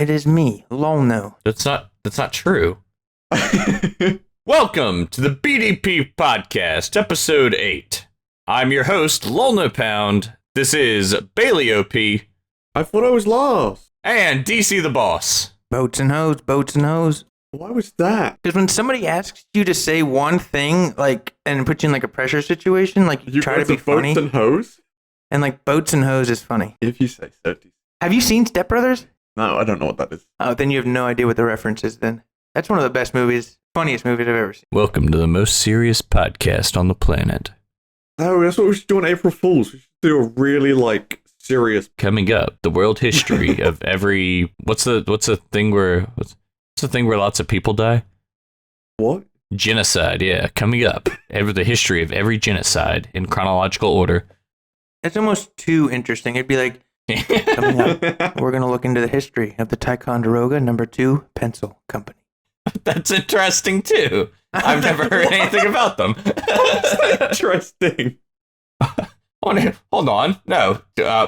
It is me, Lolno. That's not true. Welcome to the BDP podcast, episode 8. I'm your host, Lolno Pound. This is Bailey OP. I thought I was last. And DC the Boss. Boats and hoes. Why was that? Because when somebody asks you to say one thing, like, and puts you in like a pressure situation, like you try to be funny. Boats and hoes? And like boats and hoes is funny. If you say so. Have you seen Step Brothers? No, I don't know what that is. Oh, then you have no idea what the reference is then. That's one of the best movies, funniest movies I've ever seen. Welcome to the most serious podcast on the planet. Oh, that's what we should do on April Fools. We should do a really, serious... Coming up, the world history of every... What's the thing where lots of people die? What? Genocide, yeah. Coming up, the history of every genocide in chronological order. It's almost too interesting. It'd be like, coming up, we're going to look into the history of the Ticonderoga No. 2 Pencil Company. That's interesting, too. I've never heard anything about them. That's interesting. Hold on. No.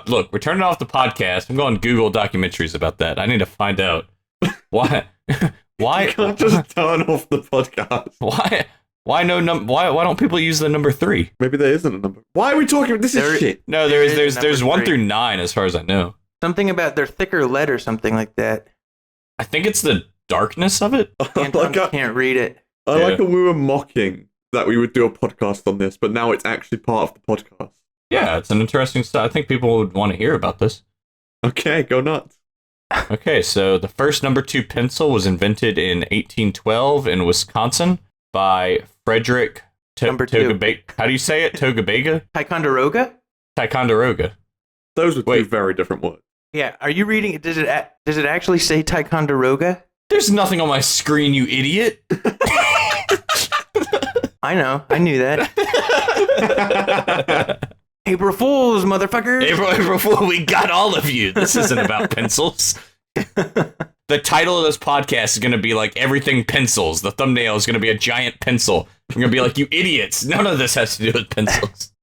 Look, we're turning off the podcast. I'm going to Google documentaries about that. I need to find out why. Why? You can't just turn off the podcast. Why? Why don't people use the number 3? Maybe there isn't a number. Why are we talking? This is shit. No, there's 1 through 9 as far as I know. Something about their thicker lead or something like that. I think it's the darkness of it. Can't read it. I like how we were mocking that we would do a podcast on this, but now it's actually part of the podcast. Yeah, it's an interesting stuff. I think people would want to hear about this. Okay, go nuts. Okay, so the first number 2 pencil was invented in 1812 in Wisconsin by Frederick Togabaga. How do you say it? Togabaga? Ticonderoga? Ticonderoga. Those are two very different words. Yeah, are you reading it? Does it actually say Ticonderoga? There's nothing on my screen, you idiot. I know. I knew that. April Fools, motherfucker. April Fool, we got all of you. This isn't about pencils. The title of this podcast is going to be like everything pencils. The thumbnail is going to be a giant pencil. We're going to be like, you idiots. None of this has to do with pencils.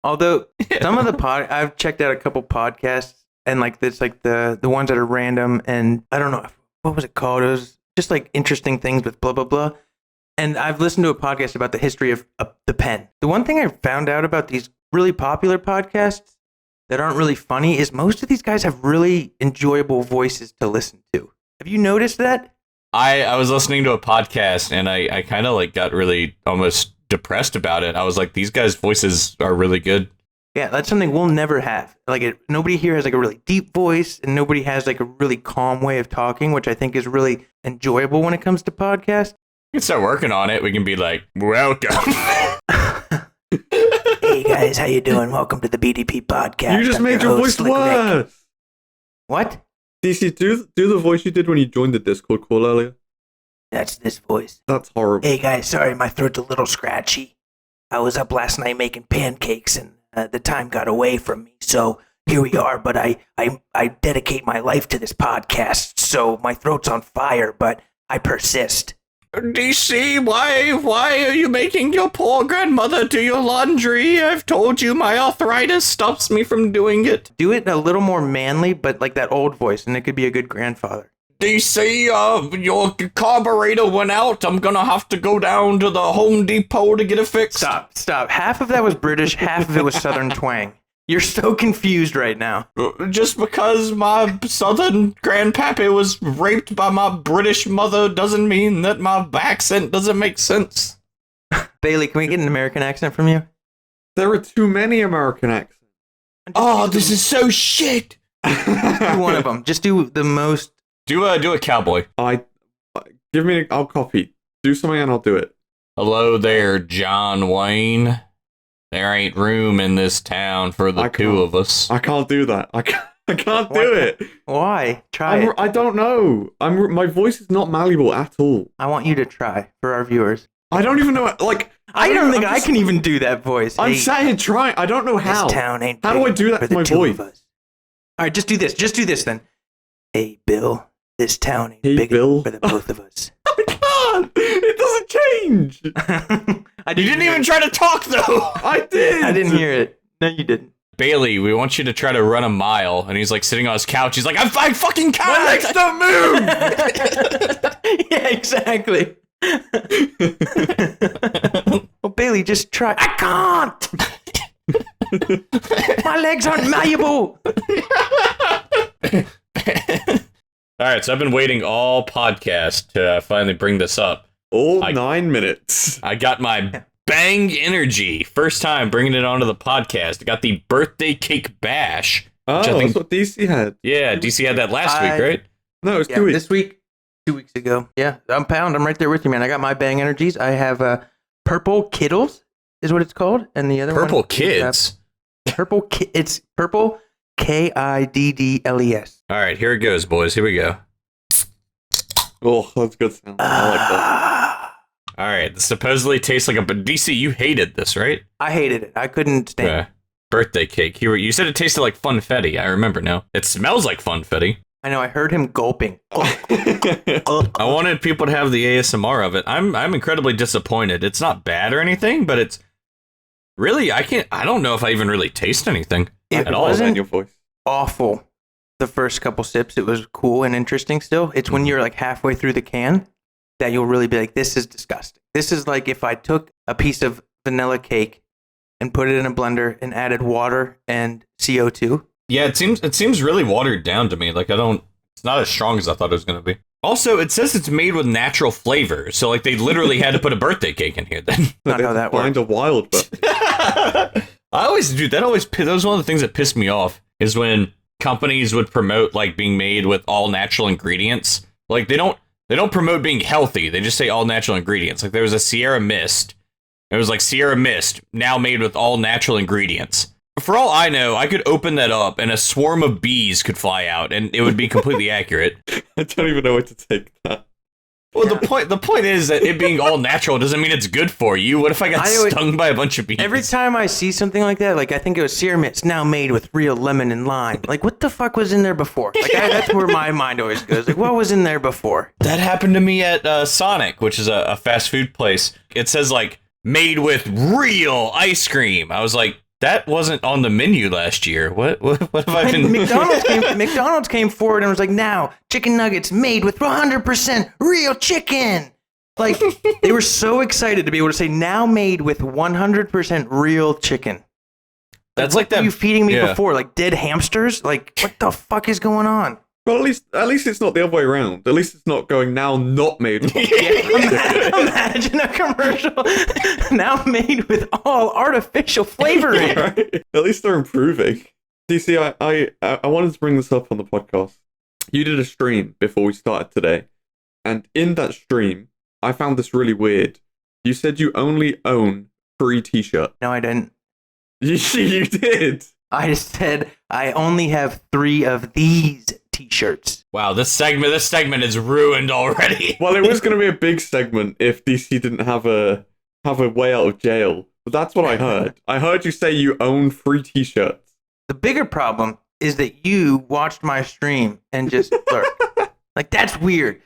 Although some of the I've checked out a couple podcasts and it's like the ones that are random and I don't know, what was it called? It was just like interesting things with blah, blah, blah. And I've listened to a podcast about the history of the pen. The one thing I found out about these really popular podcasts that aren't really funny is most of these guys have really enjoyable voices to listen to. Have you noticed that? I was listening to a podcast and I kind of got really almost depressed about it. I was like, these guys' voices are really good. Yeah, that's something we'll never have. Nobody here has a really deep voice and nobody has a really calm way of talking, which I think is really enjoyable when it comes to podcasts. We can start working on it. We can be like, welcome. Hey guys, how you doing? Welcome to the BDP podcast. You just made your voice worse. What? DC, do the voice you did when you joined the Discord call earlier. That's this voice. That's horrible. Hey guys, sorry my throat's a little scratchy. I was up last night making pancakes and the time got away from me. So here we are, but I dedicate my life to this podcast. So my throat's on fire, but I persist. DC, why are you making your poor grandmother do your laundry? I've told you my arthritis stops me from doing it. Do it a little more manly, but like that old voice, and it could be a good grandfather. DC, your carburetor went out. I'm gonna have to go down to the Home Depot to get it fixed. Stop. Half of that was British, half of it was Southern twang. You're so confused right now. Just because my Southern grandpappy was raped by my British mother doesn't mean that my accent doesn't make sense. Bailey, can we get an American accent from you? There are too many American accents. Oh, this is so shit. Do one of them. Just do the most. Do a cowboy. I'll copy. Do something and I'll do it. Hello there, John Wayne. There ain't room in this town for the two of us. I can't do that. I can't do it. Why? Try it. I don't know. My voice is not malleable at all. I want you to try for our viewers. I don't even know. I don't think I can even do that voice. I'm saying try. I don't know how. This town ain't how do I do that to my voice? All right, just do this. Just do this then. Hey, Bill. This town ain't big enough for the both of us. I can't. It doesn't change. You didn't even try to talk though. I did. I didn't hear it. No, you didn't. Bailey, we want you to try to run a mile. And he's like sitting on his couch. He's like, I fucking can't. My legs don't move. Yeah, exactly. Well, Bailey, just try. I can't. My legs aren't malleable. All right, so I've been waiting all podcast to finally bring this up. All 9 minutes. I got my Bang Energy. First time bringing it onto the podcast. I got the birthday cake bash. Oh, that's what DC had. Yeah, DC had that last week, right? No, it was 2 weeks. This week, 2 weeks ago. Yeah, I'm Pound. I'm right there with you, man. I got my Bang Energies. I have Purple Kiddles is what it's called. And the other Purple one. Kids. It's Purple Kiddles. All right, here it goes, boys. Here we go. Oh, that's good sound. I like that. All right, this supposedly tastes like a... But DC, you hated this, right? I hated it. I couldn't stand it. Birthday cake. Here, you said it tasted like funfetti. I remember now. It smells like funfetti. I know. I heard him gulping. I wanted people to have the ASMR of it. I'm incredibly disappointed. It's not bad or anything, but it's really... I don't know if I even really taste anything at all. Wasn't your voice. awful. The first couple sips, it was cool and interesting still. It's when you're like halfway through the can that you'll really be like, this is disgusting. This is like if I took a piece of vanilla cake and put it in a blender and added water and CO2. Yeah, it seems really watered down to me. Like it's not as strong as I thought it was going to be. Also, it says it's made with natural flavors. So like they literally had to put a birthday cake in here then. Not how that works. Find a wild birthday. That was one of the things that pissed me off is when companies would promote like being made with all natural ingredients. Like they don't promote being healthy. They just say all natural ingredients. Like there was a Sierra Mist. It was like Sierra Mist, now made with all natural ingredients. For all I know, I could open that up and a swarm of bees could fly out and it would be completely accurate. I don't even know where to take that. Well, the point is that it being all natural doesn't mean it's good for you. What if I got stung by a bunch of bees? Every time I see something like that, like I think it was Sierra Mist now made with real lemon and lime. Like what the fuck was in there before? Like that's where my mind always goes. Like what was in there before? That happened to me at Sonic, which is a fast food place. It says like made with real ice cream. I was like, that wasn't on the menu last year. What have I been... McDonald's came forward and was like, now, chicken nuggets made with 100% real chicken. Like, they were so excited to be able to say, now made with 100% real chicken. That's like like that... What were you feeding me before? Like, dead hamsters? Like, what the fuck is going on? Well, at least it's not the other way around. At least it's not going now not made with Imagine a commercial now made with all artificial flavoring. Right? At least they're improving. DC, I wanted to bring this up on the podcast. You did a stream before we started today, and in that stream, I found this really weird. You said you only own 3 t-shirts. No, I didn't. You did. I just said I only have 3 of these t-shirts. Wow, this segment is ruined already. Well, it was going to be a big segment if DC didn't have a way out of jail. But that's what I heard. I heard you say you own 3 t-shirts. The bigger problem is that you watched my stream and just lurked. Like, that's weird.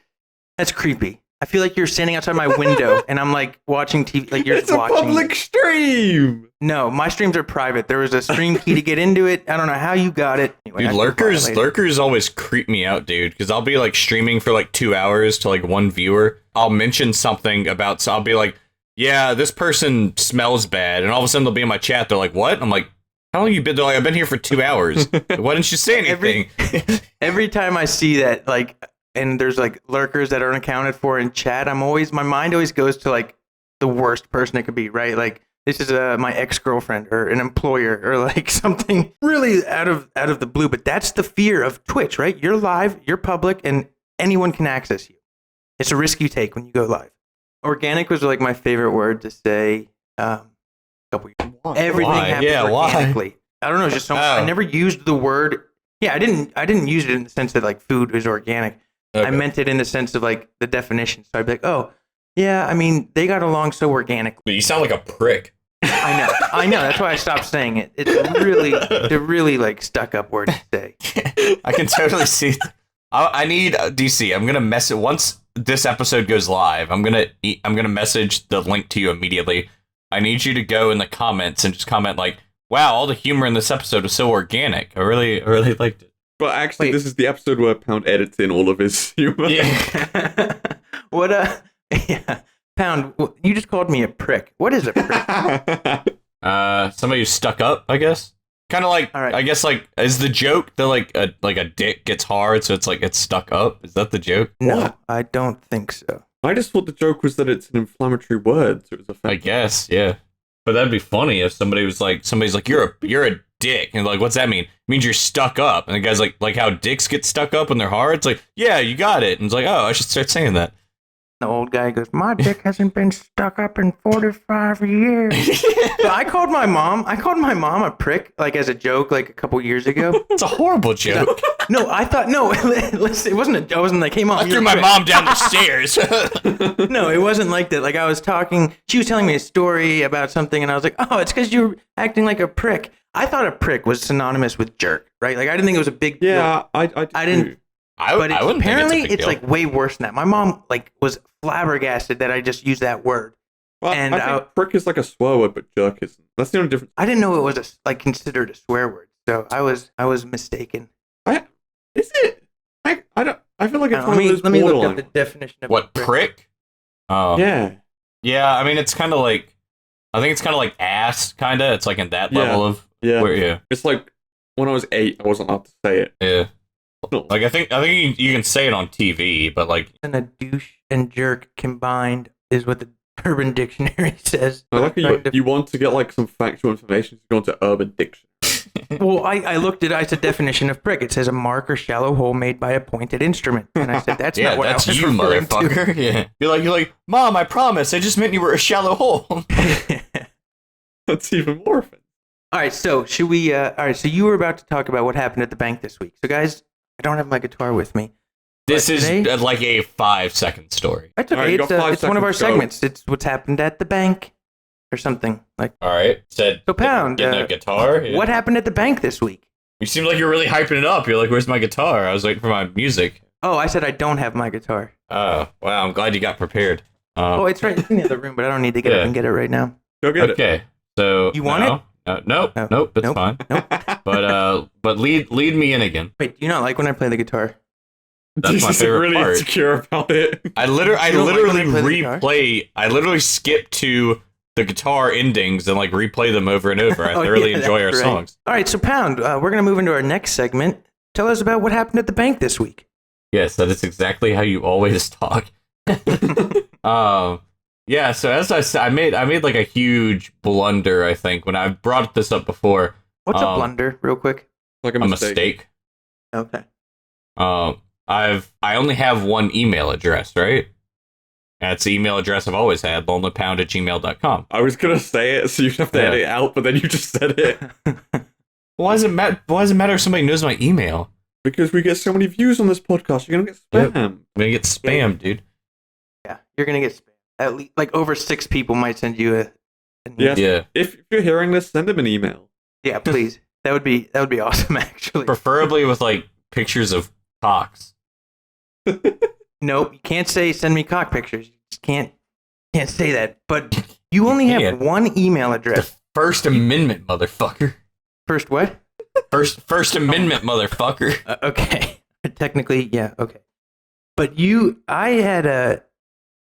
That's creepy. I feel like you're standing outside my window and I'm like watching TV. Like you're it's watching. It's a public stream. No, my streams are private. There was a stream key to get into it. I don't know how you got it. Anyway, dude, lurkers always creep me out, dude. Because I'll be like streaming for like 2 hours to like one viewer. I'll mention something about, so I'll be like, yeah, this person smells bad, and all of a sudden they'll be in my chat. They're like, what? I'm like, how long you been? They're like, I've been here for 2 hours. Why didn't you say anything? Every time I see that, like. And there's like lurkers that aren't accounted for in chat, my mind always goes to like the worst person it could be, right? Like this is my ex-girlfriend or an employer or like something really out of the blue. But that's the fear of Twitch, right? You're live, you're public, and anyone can access you. It's a risk you take when you go live. Organic was like my favorite word to say. Everything happens organically. I don't know. It's just so I never used the word. Yeah, I didn't use it in the sense that like food is organic. Okay. I meant it in the sense of like the definition. So I'd be like, oh, yeah, I mean, they got along so organically. But you sound like a prick. I know. That's why I stopped saying it. It's a really like stuck up word to say. I can totally see. I need DC. I'm gonna message once this episode goes live. I'm gonna message the link to you immediately. I need you to go in the comments and just comment like, Wow, all the humor in this episode was so organic. I really liked it. But actually, Wait. this is the episode where Pound edits in all of his humor. Yeah. What yeah. Pound, you just called me a prick. What is a prick? Somebody who's stuck up, I guess. Kind of like, All right. I guess, like, is the joke that like a dick gets hard, so it's like it's stuck up? Is that the joke? No, What? I don't think so. I just thought the joke was that it's an inflammatory word, so it was I offensive. guess, yeah. But that'd be funny if somebody's like, you're a dick, and like, what's that mean? It means you're stuck up, and the guy's like how dicks get stuck up when they're hard. It's like, yeah, you got it, and it's like, oh, I should start saying that. The old guy goes, my dick hasn't been stuck up in 45 years. So I called my mom a prick, like as a joke, like a couple years ago. It's a horrible joke. No, I thought, no, listen, it wasn't I wasn't like, hey mom, I you're threw a my prick. mom down the stairs. No, it wasn't like that. Like I was talking, she was telling me a story about something, and I was like, oh, it's because you're acting like a prick. I thought a prick was synonymous with jerk, right? Like I didn't think it was a big deal. Yeah, I didn't- too. But I wouldn't apparently think it's a big it's like way worse than that. My mom like was flabbergasted that I just used that word. Well, And I think prick is like a swear word, but jerk isn't. That's the only difference. I didn't know it was like considered a swear word, so I was mistaken. Is it? I don't. I feel like it's one of those Let me look up borderline the definition of What, prick? Oh. ones. Yeah. Yeah, I mean, it's kind of like, I think it's kind of like ass, kind of. It's like in that Yeah. level of, Yeah. yeah. It's like when I was 8, I wasn't allowed to say it. Yeah. No. Like, I think you can say it on TV, but like, And a douche and jerk combined is what the Urban Dictionary says. I like Trying to- you want to get like some factual information, so you go into Urban Dictionary. Well, I looked at I said definition of prick. It says a mark or shallow hole made by a pointed instrument. And I said that's yeah, not what that's I was you, referring to. motherfucker. Yeah. You're like, Mom, I promise. I just meant you were a shallow hole. That's even more offensive. All right, so should we? All right, so you were about to talk about what happened at the bank this week. So, guys, I don't have my guitar with me. This is today- like a 5-second story. That's All right, okay. you It's, got 5 it's one of our seconds, go. segments. It's what's happened at the bank, or something like. All right. Said, So, Pound, getting a guitar. Yeah. What happened at the bank this week? You seem like you're really hyping it up. You're like, where's my guitar? I was waiting for my music. Oh, I said I don't have my guitar. Oh, wow. I'm glad you got prepared. Oh, it's right in the other room, but I don't need to get up Yeah. and get it right now. Go get it. Okay. So You want it? Nope. No. Nope. That's Nope. fine. Nope. But lead me in again. Wait, do you not like when I play the guitar? That's my He's favorite really part. insecure about it. I You don't like when I literally play the guitar? replay. I literally skip to the guitar endings and like replay them over and over. I Oh, thoroughly yeah, enjoy our that's right. songs. All right, so Pound, we're going to move into our next segment. Tell us about what happened at the bank this week. Yes, that is exactly how you always talk. Yeah. So as I said, I made like a huge blunder. I think when I brought this up before, What's a blunder, real quick? Like a a mistake. mistake. Okay. I only have one email address, right? That's the email address I've always had, lonelypound@gmail.com. I was gonna say it, so you'd have to Yeah. edit it out, but then you just said it. Why does it matter if somebody knows my email? Because we get so many views on this podcast, you're gonna get Yep. spam. I'm gonna get spammed, dude. Yeah, you're going to get spammed. At least, like, over 6 people might send you a Yes. Yeah. If you're hearing this, send them an email. Yeah, please. That would be awesome, actually. Preferably with like pictures of cocks. Nope, you can't say send me cock pictures. You just can't say that. But you only have can't. one email address. First Amendment, motherfucker. First what? First Amendment, motherfucker. Okay. Technically, yeah, okay. But you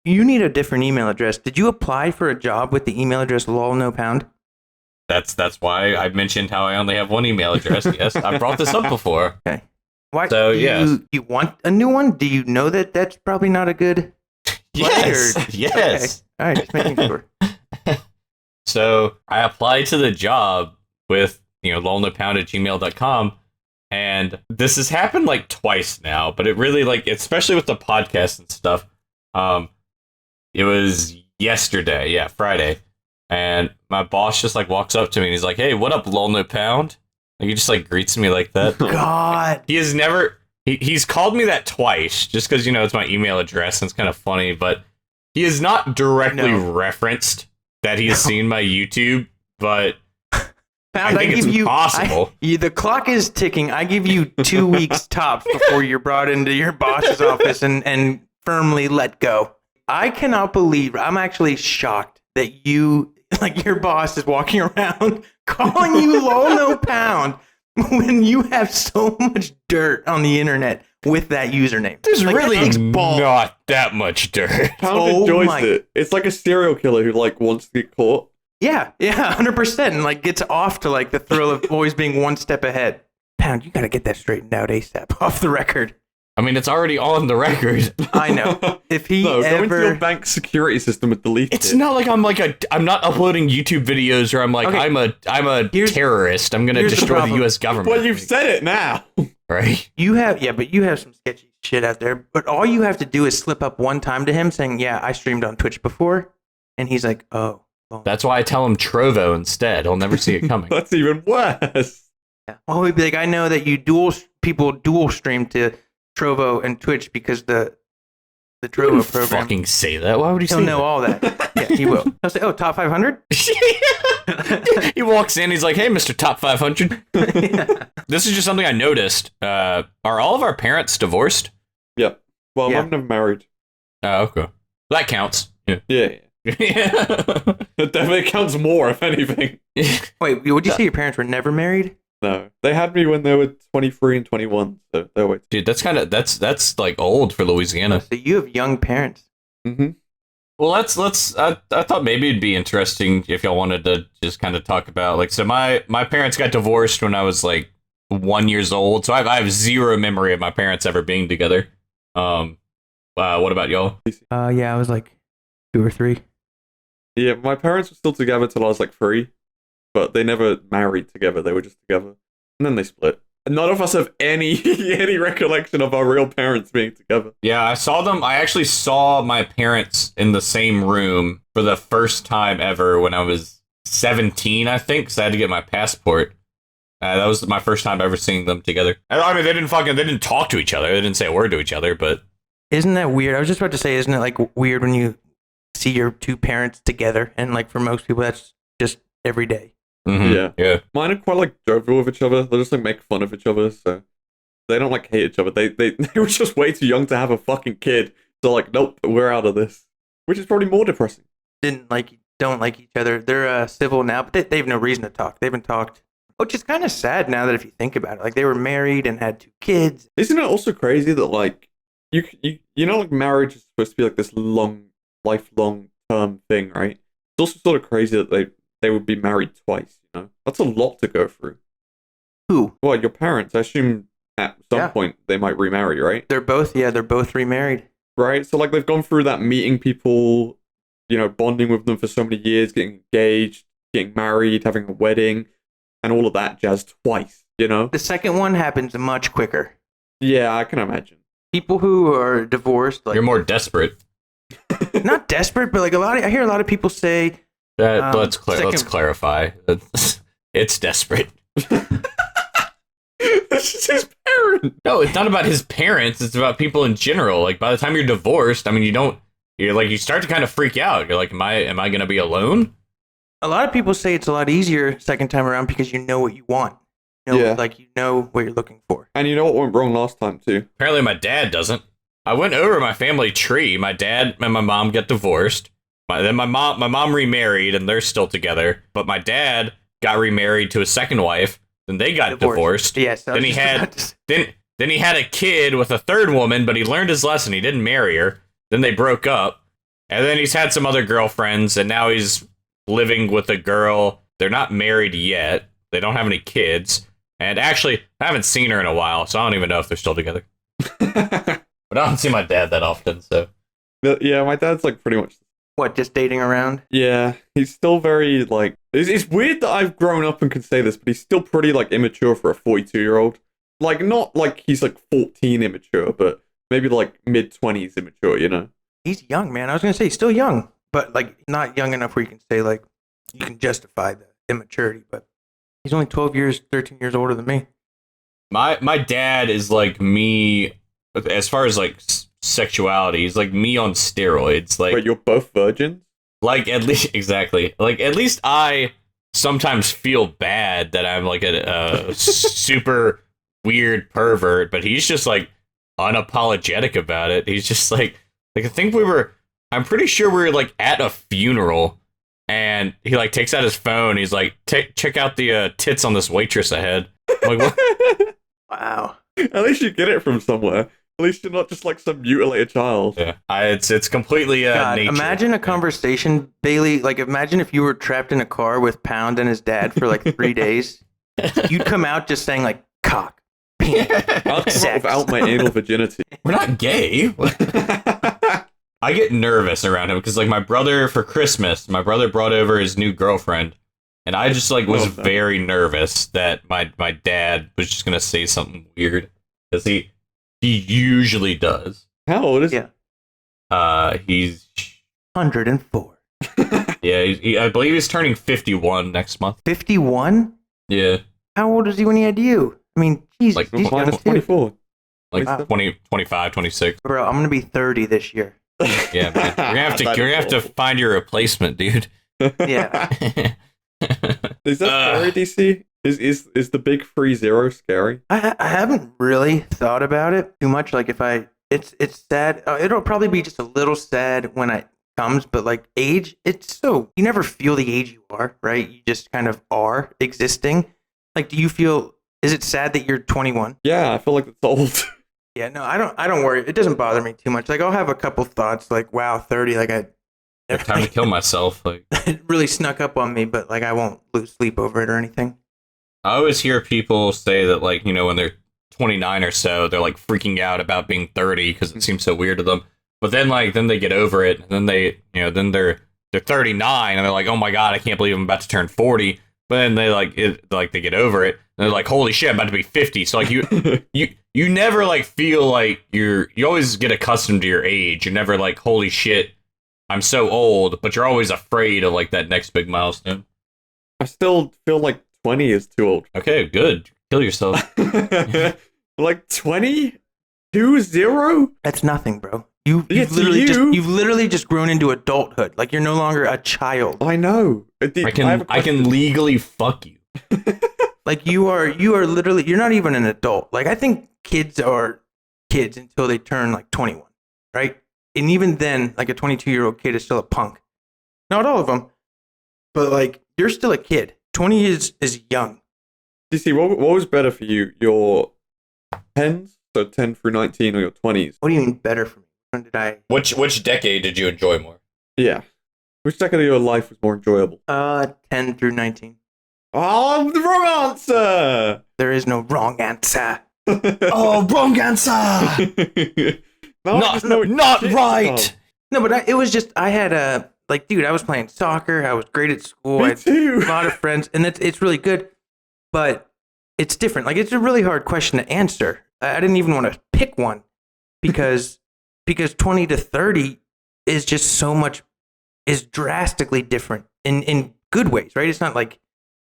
need a different email address. Did you apply for a job with the email address lol no pound? That's why I mentioned how I only have one email address. Yes, I brought this up before. Okay. Why? So, do yes. you want a new one? Do you know that that's probably not a good? Yes, Or- yes. Okay. All right, just making sure. So I applied to the job with, lolnopound@gmail.com. And this has happened like twice now, but it really like, especially with the podcast and stuff. It was yesterday, yeah, Friday. And my boss just like walks up to me and he's like, "Hey, what up, lolnopound?" Like he just like greets me like that. God. He has never, he's called me that twice just because, it's my email address and it's kind of funny, but he has not directly No. referenced that he has seen my YouTube, but Pound, I think it's impossible. The clock is ticking. I give you 2 weeks tops before you're brought into your boss's office and firmly let go. I cannot believe, I'm actually shocked that your boss is walking around calling you low no pound when you have so much dirt on the internet with that username. There's Like, really that takes balls. not that much dirt. Pound Oh enjoys my- it. It's like a serial killer who like wants to get caught. Yeah, 100%, and like gets off to like the thrill of always being one step ahead. Pound, you got to get that straightened out ASAP off the record. I mean, it's already on the record. I know. If he No, go into your ever, bank security system and delete It's it. not like I'm not uploading YouTube videos or I'm like, Okay. I'm a Here's- terrorist. I'm going to here's the destroy the problem. U.S. government. Well, you've said it now. Right? you have some sketchy shit out there. But all you have to do is slip up one time to him saying, "Yeah, I streamed on Twitch before," and he's like, "Oh." Well, That's why I tell him Trovo instead. He'll never see it coming. That's even worse. yeah. Oh, he'd be like, "I know that you dual stream to Trovo and Twitch because the He Trovo wouldn't program." fucking say that. Why would he He'll say know that? all that. Yeah, he will. He'll say, "Oh, top 500." He walks in. He's like, "Hey, Mr. Top 500." This is just something I noticed. Are all of our parents divorced? Yep. Well, Yeah. I'm never married. Oh, okay. That counts. Yeah. Yeah. Yeah. It definitely counts more, if anything. Wait, would you say your parents were never married? No. They had me when they were 23 and 21, so they're way. Dude, that's like old for Louisiana. So you have young parents. Mm-hmm. Well, let's. I thought maybe it'd be interesting if y'all wanted to just kind of talk about like. So my parents got divorced when I was like 1 year old, so I have zero memory of my parents ever being together. What about y'all? Yeah, I was like 2 or 3. Yeah, my parents were still together till I was like 3, but they never married together. They were just together, and then they split. And none of us have any any recollection of our real parents being together. Yeah, I saw them. I actually saw my parents in the same room for the first time ever when I was 17, I think, because I had to get my passport. That was my first time ever seeing them together. I mean, they didn't talk to each other. They didn't say a word to each other, but Isn't that weird? I was just about to say, isn't it like weird when you see your two parents together? And like for most people, that's just every day. mhm, yeah. Mine are quite like jovial with each other. They just like make fun of each other, so they don't like hate each other. They were just way too young to have a fucking kid. So like, nope, we're out of this. Which is probably more depressing. Don't like each other. They're civil now, but they have no reason to talk. They haven't talked. Which is kind of sad now that if you think about it, like they were married and had 2 kids. Isn't it also crazy that like you know like marriage is supposed to be like this lifelong term thing, right? It's also sort of crazy that they would be married twice. You know, that's a lot to go through. Who? Well, your parents, I assume at some Yeah. point they might remarry, right? They're both remarried. Right. So like they've gone through that meeting people, you know, bonding with them for so many years, getting engaged, getting married, having a wedding, and all of that jazz twice. You know? The second one happens much quicker. Yeah, I can imagine. People who are divorced, like You're more desperate. not desperate, but like I hear a lot of people say, Let's second- clarify. It's desperate. That's just his parent. No, it's not about his parents. It's about people in general. Like by the time you're divorced, I mean, you start to kind of freak out. You're like, am I going to be alone? a lot of people say it's a lot easier second time around because you know what you want. You know, Yeah. like you know what you're looking for. And you know what went wrong last time too? Apparently my dad doesn't. I went over my family tree. My dad and my mom got divorced. Then my mom remarried and they're still together. But my dad got remarried to his second wife. Then they got divorced. Yes. Then he had a kid with a third woman, but he learned his lesson. He didn't marry her. Then they broke up. And then he's had some other girlfriends, and now he's living with a girl. They're not married yet. They don't have any kids. And actually, I haven't seen her in a while, so I don't even know if they're still together. But I don't see my dad that often, so. Yeah, my dad's like pretty much. What, just dating around? Yeah, he's still very like. It's weird that I've grown up and can say this, but he's still pretty like immature for a 42-year-old. Like not like he's like 14 immature, but maybe like mid-20s immature. You know. He's young, man. I was gonna say he's still young, but like not young enough where you can say like you can justify the immaturity. But he's only 13 years older than me. My dad is like me as far as like sexuality. He's like me on steroids. Like Wait, you're both virgins? Like at least exactly. Like at least I sometimes feel bad that I'm like a super weird pervert, but he's just like unapologetic about it. He's just like I think I'm pretty sure we were like at a funeral and he like takes out his phone. He's like, check out the tits on this waitress ahead. I'm like, what? Wow. At least you get it from somewhere. At least you're not just like some mutilated child. Yeah, it's completely God, nature. imagine a conversation, Bailey. Like, imagine if you were trapped in a car with Pound and his dad for like 3 days. You'd come out just saying like cock, penis, I'll come out sex. without my anal virginity. We're not gay. I get nervous around him because like my brother for Christmas, my brother brought over his new girlfriend, and I just like was very nervous that my dad was just gonna say something weird because he usually does. How old is Yeah. He's 104. yeah, I believe he's turning 51 next month. 51? Yeah, How old is he when he had you? I mean, Jesus. Like, these Minus guys too. 24. like Wow. 20, 25, 26. Bro, I'm gonna be 30 this year. Yeah, man. You're gonna have to find your replacement, dude. Yeah. Is that scary, DC? Is the big 3-0 scary? I haven't really thought about it too much. Like, it's sad. It'll probably be just a little sad when it comes, but like age, you never feel the age you are, right? You just kind of are existing. Like, is it sad that you're 21? Yeah, I feel like it's old. Yeah, no, I don't worry. It doesn't bother me too much. Like, I'll have a couple thoughts like, wow, 30, like Time to kill myself. Like, it really snuck up on me, but like I won't lose sleep over it or anything. I always hear people say that, like, you know, when they're 29 or so, they're like freaking out about being 30 because it seems so weird to them. But then they get over it, and then they're 39, and they're like, oh my god, I can't believe I'm about to turn 40. But then they get over it, and they're like, holy shit, I'm about to be 50. So like you never like feel like you always get accustomed to your age. You're never like, holy shit, I'm so old, but you're always afraid of like that next big milestone. I still feel like 20 is too old. Okay, good. Kill yourself. Like 20? 2-0? That's nothing, bro. You've Yeah, to literally you. you've literally just grown into adulthood. Like, you're no longer a child. I know. I can legally fuck you. Like, you are literally, you're not even an adult. Like, I think kids are kids until they turn like 21, right? And even then, like a 22-year-old kid is still a punk. Not all of them, but like, you're still a kid. 20 is young. DC, what was better for you? Your 10s, so 10 through 19, or your 20s? What do you mean better for me? When did I? Which decade did you enjoy more? Yeah. Which decade of your life was more enjoyable? 10 through 19. Oh, the wrong answer! There is no wrong answer. Oh, wrong answer! Not right! No, but it was just, I had I was playing soccer. I was great at school. I Me had too. a lot of friends, and it's really good, but it's different. Like, it's a really hard question to answer. I didn't even want to pick one because 20 to 30 is just is drastically different in good ways, right? It's not like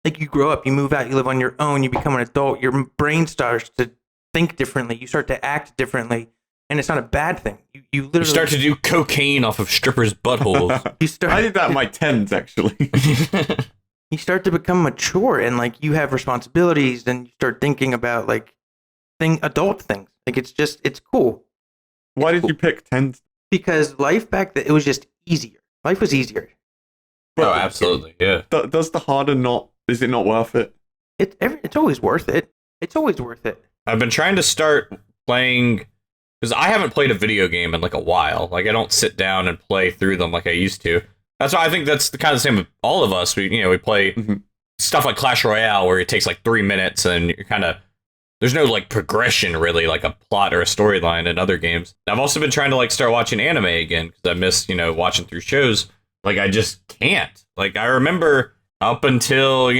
you grow up, you move out, you live on your own, you become an adult, your brain starts to think differently, you start to act differently, and it's not a bad thing. You literally You start to do cocaine off of strippers' buttholes. I did that in my 10s, actually. You start to become mature, and like, you have responsibilities, and you start thinking about like adult things. Like, it's cool. Why did you pick 10s? Because life back then, it was just easier. Life was easier. Oh, absolutely, yeah. Does the harder is it not worth it? It's always worth it. It's always worth it. I've been trying to start playing, because I haven't played a video game in like a while. Like, I don't sit down and play through them like I used to. That's why I think that's the kind of same with all of us. We play stuff like Clash Royale where it takes like 3 minutes and you're kind of, there's no like progression really, like a plot or a storyline in other games. I've also been trying to like start watching anime again because I miss, watching through shows. Like, I just can't. Like, I remember up until,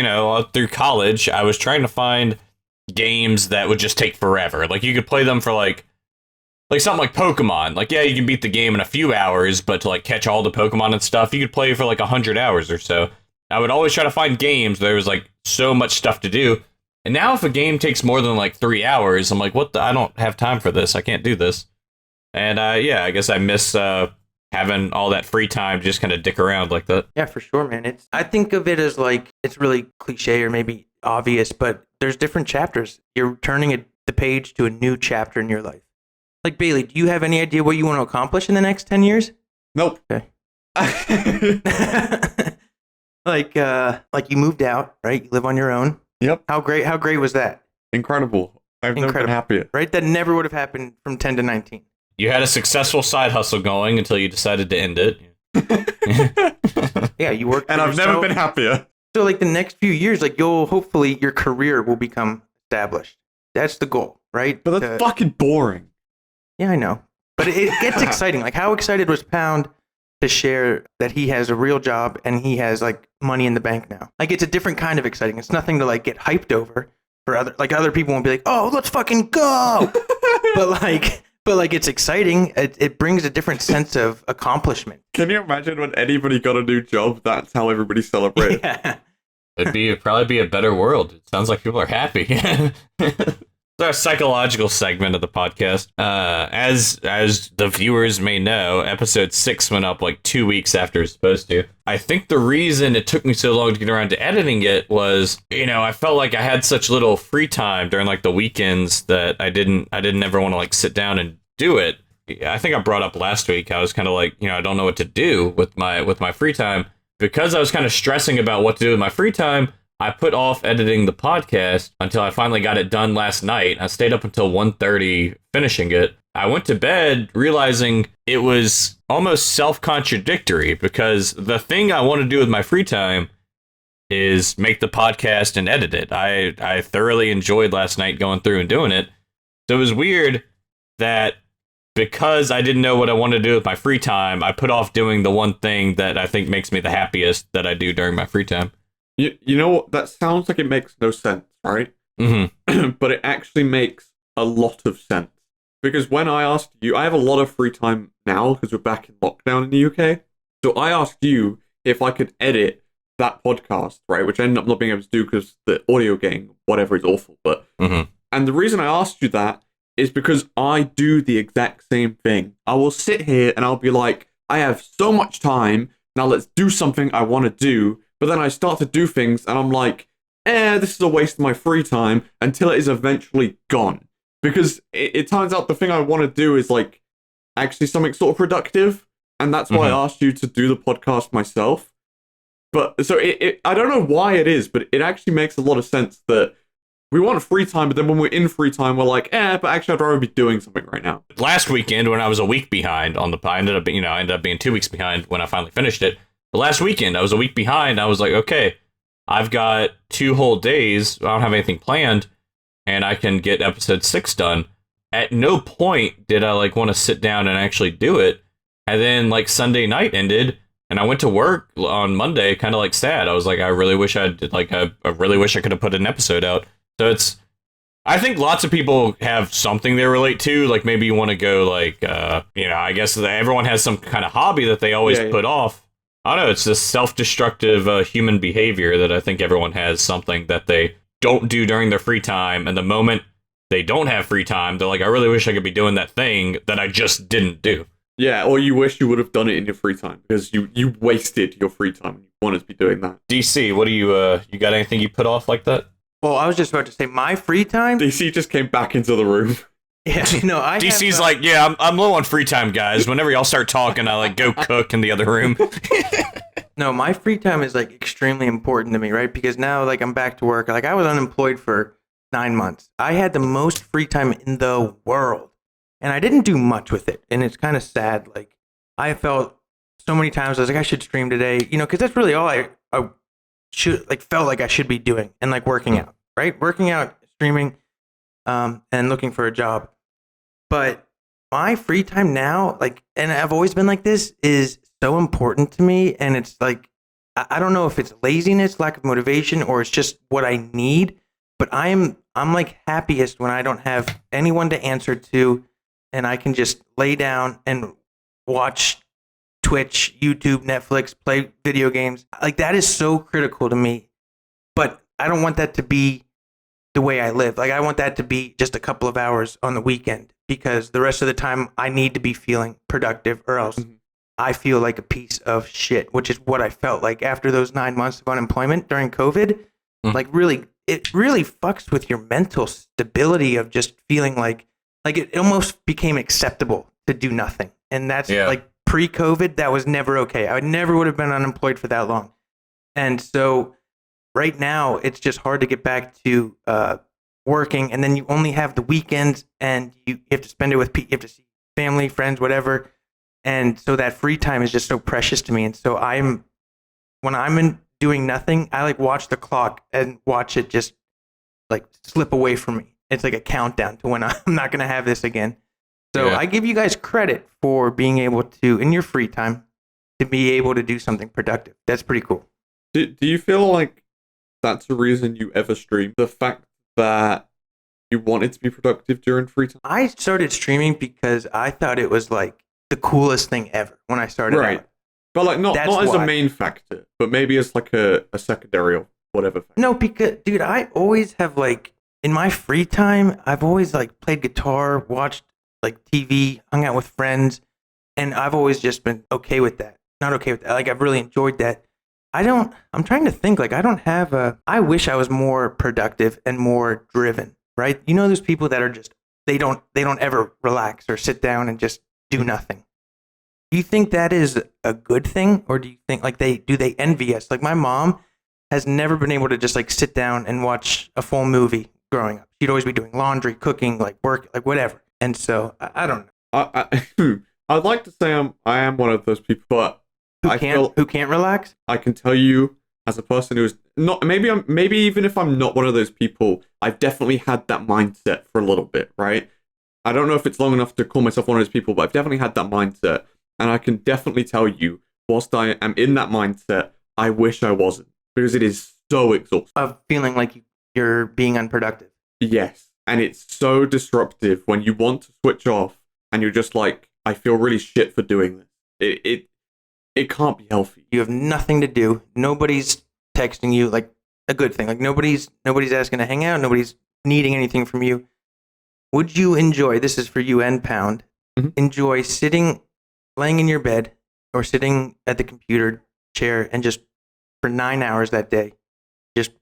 through college, I was trying to find games that would just take forever. Like, you could play them for like something like Pokemon. Like, yeah, you can beat the game in a few hours, but to like catch all the Pokemon and stuff, you could play for like 100 hours or so. I would always try to find games. There was like so much stuff to do. And now if a game takes more than like 3 hours, I'm like, I don't have time for this. I can't do this. And I guess I miss having all that free time to just kind of dick around like that. Yeah, for sure, man. I think of it as like, it's really cliche or maybe obvious, but there's different chapters. You're turning the page to a new chapter in your life. Like, Bailey, do you have any idea what you want to accomplish in the next 10 years? Nope. Okay. like you moved out, right? You live on your own. Yep. How great was that? Incredible. I've never been happier. Right? That never would have happened from 10 to 19. You had a successful side hustle going until you decided to end it. Yeah, you worked. And I've never been happier. So like the next few years, like hopefully your career will become established. That's the goal, right? But that's fucking boring. Yeah, I know. But it gets exciting. Like how excited was Pound to share that he has a real job and he has like money in the bank now? Like it's a different kind of exciting. It's nothing to like get hyped over for other people won't be like, oh, let's fucking go. But like it's exciting. It brings a different sense of accomplishment. Can you imagine when anybody got a new job? That's how everybody celebrated. Yeah. It'd probably be a better world. It sounds like people are happy. It's our psychological segment of the podcast. As the viewers may know, episode 6 went up like 2 weeks after it's supposed to. I think the reason it took me so long to get around to editing it was, I felt like I had such little free time during like the weekends that I didn't ever want to like sit down and do it. I think I brought up last week. I was kind of like, I don't know what to do with my free time. Because I was kind of stressing about what to do with my free time, I put off editing the podcast until I finally got it done last night. I stayed up until 1:30 finishing it. I went to bed realizing it was almost self-contradictory because the thing I want to do with my free time is make the podcast and edit it. I thoroughly enjoyed last night going through and doing it. So it was weird that because I didn't know what I wanted to do with my free time, I put off doing the one thing that I think makes me the happiest that I do during my free time. You know what? That sounds like it makes no sense, right? Mm-hmm. But it actually makes a lot of sense. Because when I asked you, I have a lot of free time now because we're back in lockdown in the UK. So I asked you if I could edit that podcast, right? Which I ended up not being able to do because the audio getting whatever is awful. But And the reason I asked you that is because I do the exact same thing. I will sit here and I'll be like, I have so much time. Now let's do something I want to do. But then I start to do things and I'm like, this is a waste of my free time until it is eventually gone. Because it turns out the thing I want to do is like actually something sort of productive. And that's why I asked you to do the podcast myself. But so I don't know why it is, but it actually makes a lot of sense that we want free time, but then when we're in free time, we're like, but actually I'd rather be doing something right now. Last weekend when I was a week behind on the, I ended up being 2 weeks behind when I finally finished it. But last weekend I was a week behind. I was like, okay, I've got 2 whole days. I don't have anything planned and I can get episode 6 done. At no point did I like want to sit down and actually do it. And then like Sunday night ended and I went to work on Monday kind of like sad. I was like, I really wish I really wish I could have put an episode out. So I think lots of people have something they relate to. Like maybe you want to go like, I guess everyone has some kind of hobby that they always put off. I don't know. It's this self-destructive human behavior that I think everyone has something that they don't do during their free time. And the moment they don't have free time, they're like, I really wish I could be doing that thing that I just didn't do. Yeah, or you wish you would have done it in your free time because you wasted your free time and you wanted to be doing that. DC, what do you got anything you put off like that? Well, I was just about to say my free time. DC just came back into the room. Yeah, no, DC's like, yeah, I'm low on free time, guys. Whenever y'all start talking, I like go cook in the other room. No, my free time is like extremely important to me, right? Because now like I'm back to work. Like I was unemployed for 9 months. I had the most free time in the world, and I didn't do much with it. And it's kind of sad. Like I felt so many times I was like, I should stream today, because that's really all I should felt like I should be doing, and like working out, right? Working out, streaming, and looking for a job. But my free time now, and I've always been like this, is so important to me. And it's like, I don't know if it's laziness, lack of motivation, or it's just what I need. But I'm like happiest when I don't have anyone to answer to, and I can just lay down and watch Twitch, YouTube, Netflix, play video games. Like that is so critical to me. But I don't want that to be the way I live. Like I want that to be just a couple of hours on the weekend, because the rest of the time I need to be feeling productive, or else I feel like a piece of shit, which is what I felt like after those 9 months of unemployment during COVID. Like it really fucks with your mental stability of just feeling like it almost became acceptable to do nothing. And that's like pre-COVID, that was never okay. I never would have been unemployed for that long. And so right now, it's just hard to get back to working. And then you only have the weekends, and you have to spend it with people. You have to see family, friends, whatever. And so that free time is just so precious to me. And so when I'm doing nothing, I like watch the clock and watch it just like slip away from me. It's like a countdown to when I'm not going to have this again. So I give you guys credit for being able to, in your free time, to be able to do something productive. That's pretty cool. Do you feel like that's the reason you ever stream? The fact that you wanted to be productive during free time? I started streaming because I thought it was like the coolest thing ever when I started out. But like not as a why. main factor, but maybe as like a secondary or whatever factor. No, because dude, I always have like in my free time, I've always like played guitar, watched like TV, hung out with friends, and I've always just been okay with that. Not okay with that. Like I've really enjoyed that. I'm trying to think, like I wish I was more productive and more driven, right? You know those people that are just they don't ever relax or sit down and just do nothing. Do you think that is a good thing, or do you think like they envy us? Like my mom has never been able to just like sit down and watch a full movie growing up. She'd always be doing laundry, cooking, like work, like whatever. And so I don't know. I'd like to say I am one of those people, but who can't relax. I can tell you as a person who's not maybe even if I'm not one of those people, I've definitely had that mindset for a little bit, right? I don't know if it's long enough to call myself one of those people, but I've definitely had that mindset. And I can definitely tell you, whilst I am in that mindset, I wish I wasn't. Because it is so exhausting. Of feeling like you're being unproductive. Yes. And it's so disruptive when you want to switch off and you're just like, I feel really shit for doing this. It can't be healthy. You have nothing to do. Nobody's texting you, like a good thing. Like nobody's asking to hang out. Nobody's needing anything from you. Would you enjoy, this is for you and Pound, enjoy laying in your bed or sitting at the computer chair and just for 9 hours that day, just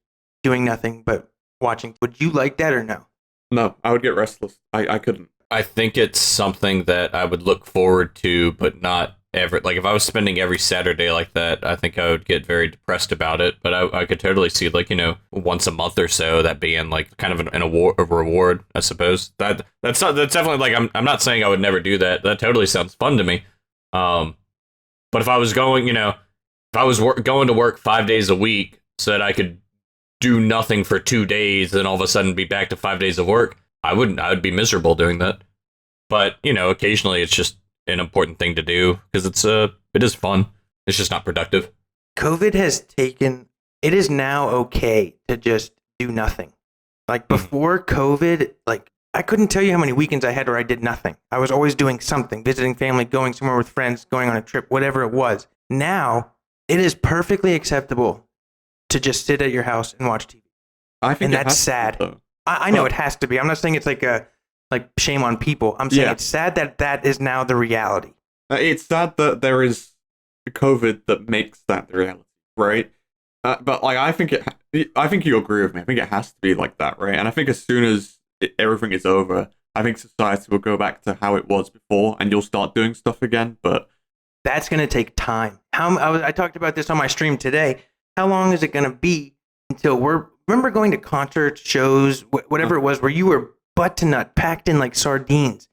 doing nothing but watching? Would you like that or no? No, I would get restless. I couldn't. I think it's something that I would look forward to, but not ever. Like if I was spending every Saturday like that, I think I would get very depressed about it. But I could totally see like, once a month or so that being like kind of a reward, I suppose. That's definitely like, I'm not saying I would never do that. That totally sounds fun to me. But if I was going, going to work 5 days a week so that I could do nothing for 2 days, then all of a sudden be back to 5 days of work, I would be miserable doing that. But, occasionally it's just an important thing to do because it is fun. It's just not productive. COVID it is now okay to just do nothing. Like before COVID, like I couldn't tell you how many weekends I had where I did nothing. I was always doing something, visiting family, going somewhere with friends, going on a trip, whatever it was. Now, it is perfectly acceptable to just sit at your house and watch TV. I think that's sad. I know it has to be. I'm not saying it's like shame on people. I'm saying it's sad that is now the reality. It's sad that there is COVID that makes that the reality, right? But like I think you agree with me. I think it has to be like that, right? And I think as soon as everything is over, I think society will go back to how it was before, and you'll start doing stuff again. But that's going to take time. I talked about this on my stream today. How long is it going to be until remember going to concerts, shows, whatever it was, where you were butt to nut, packed in like sardines,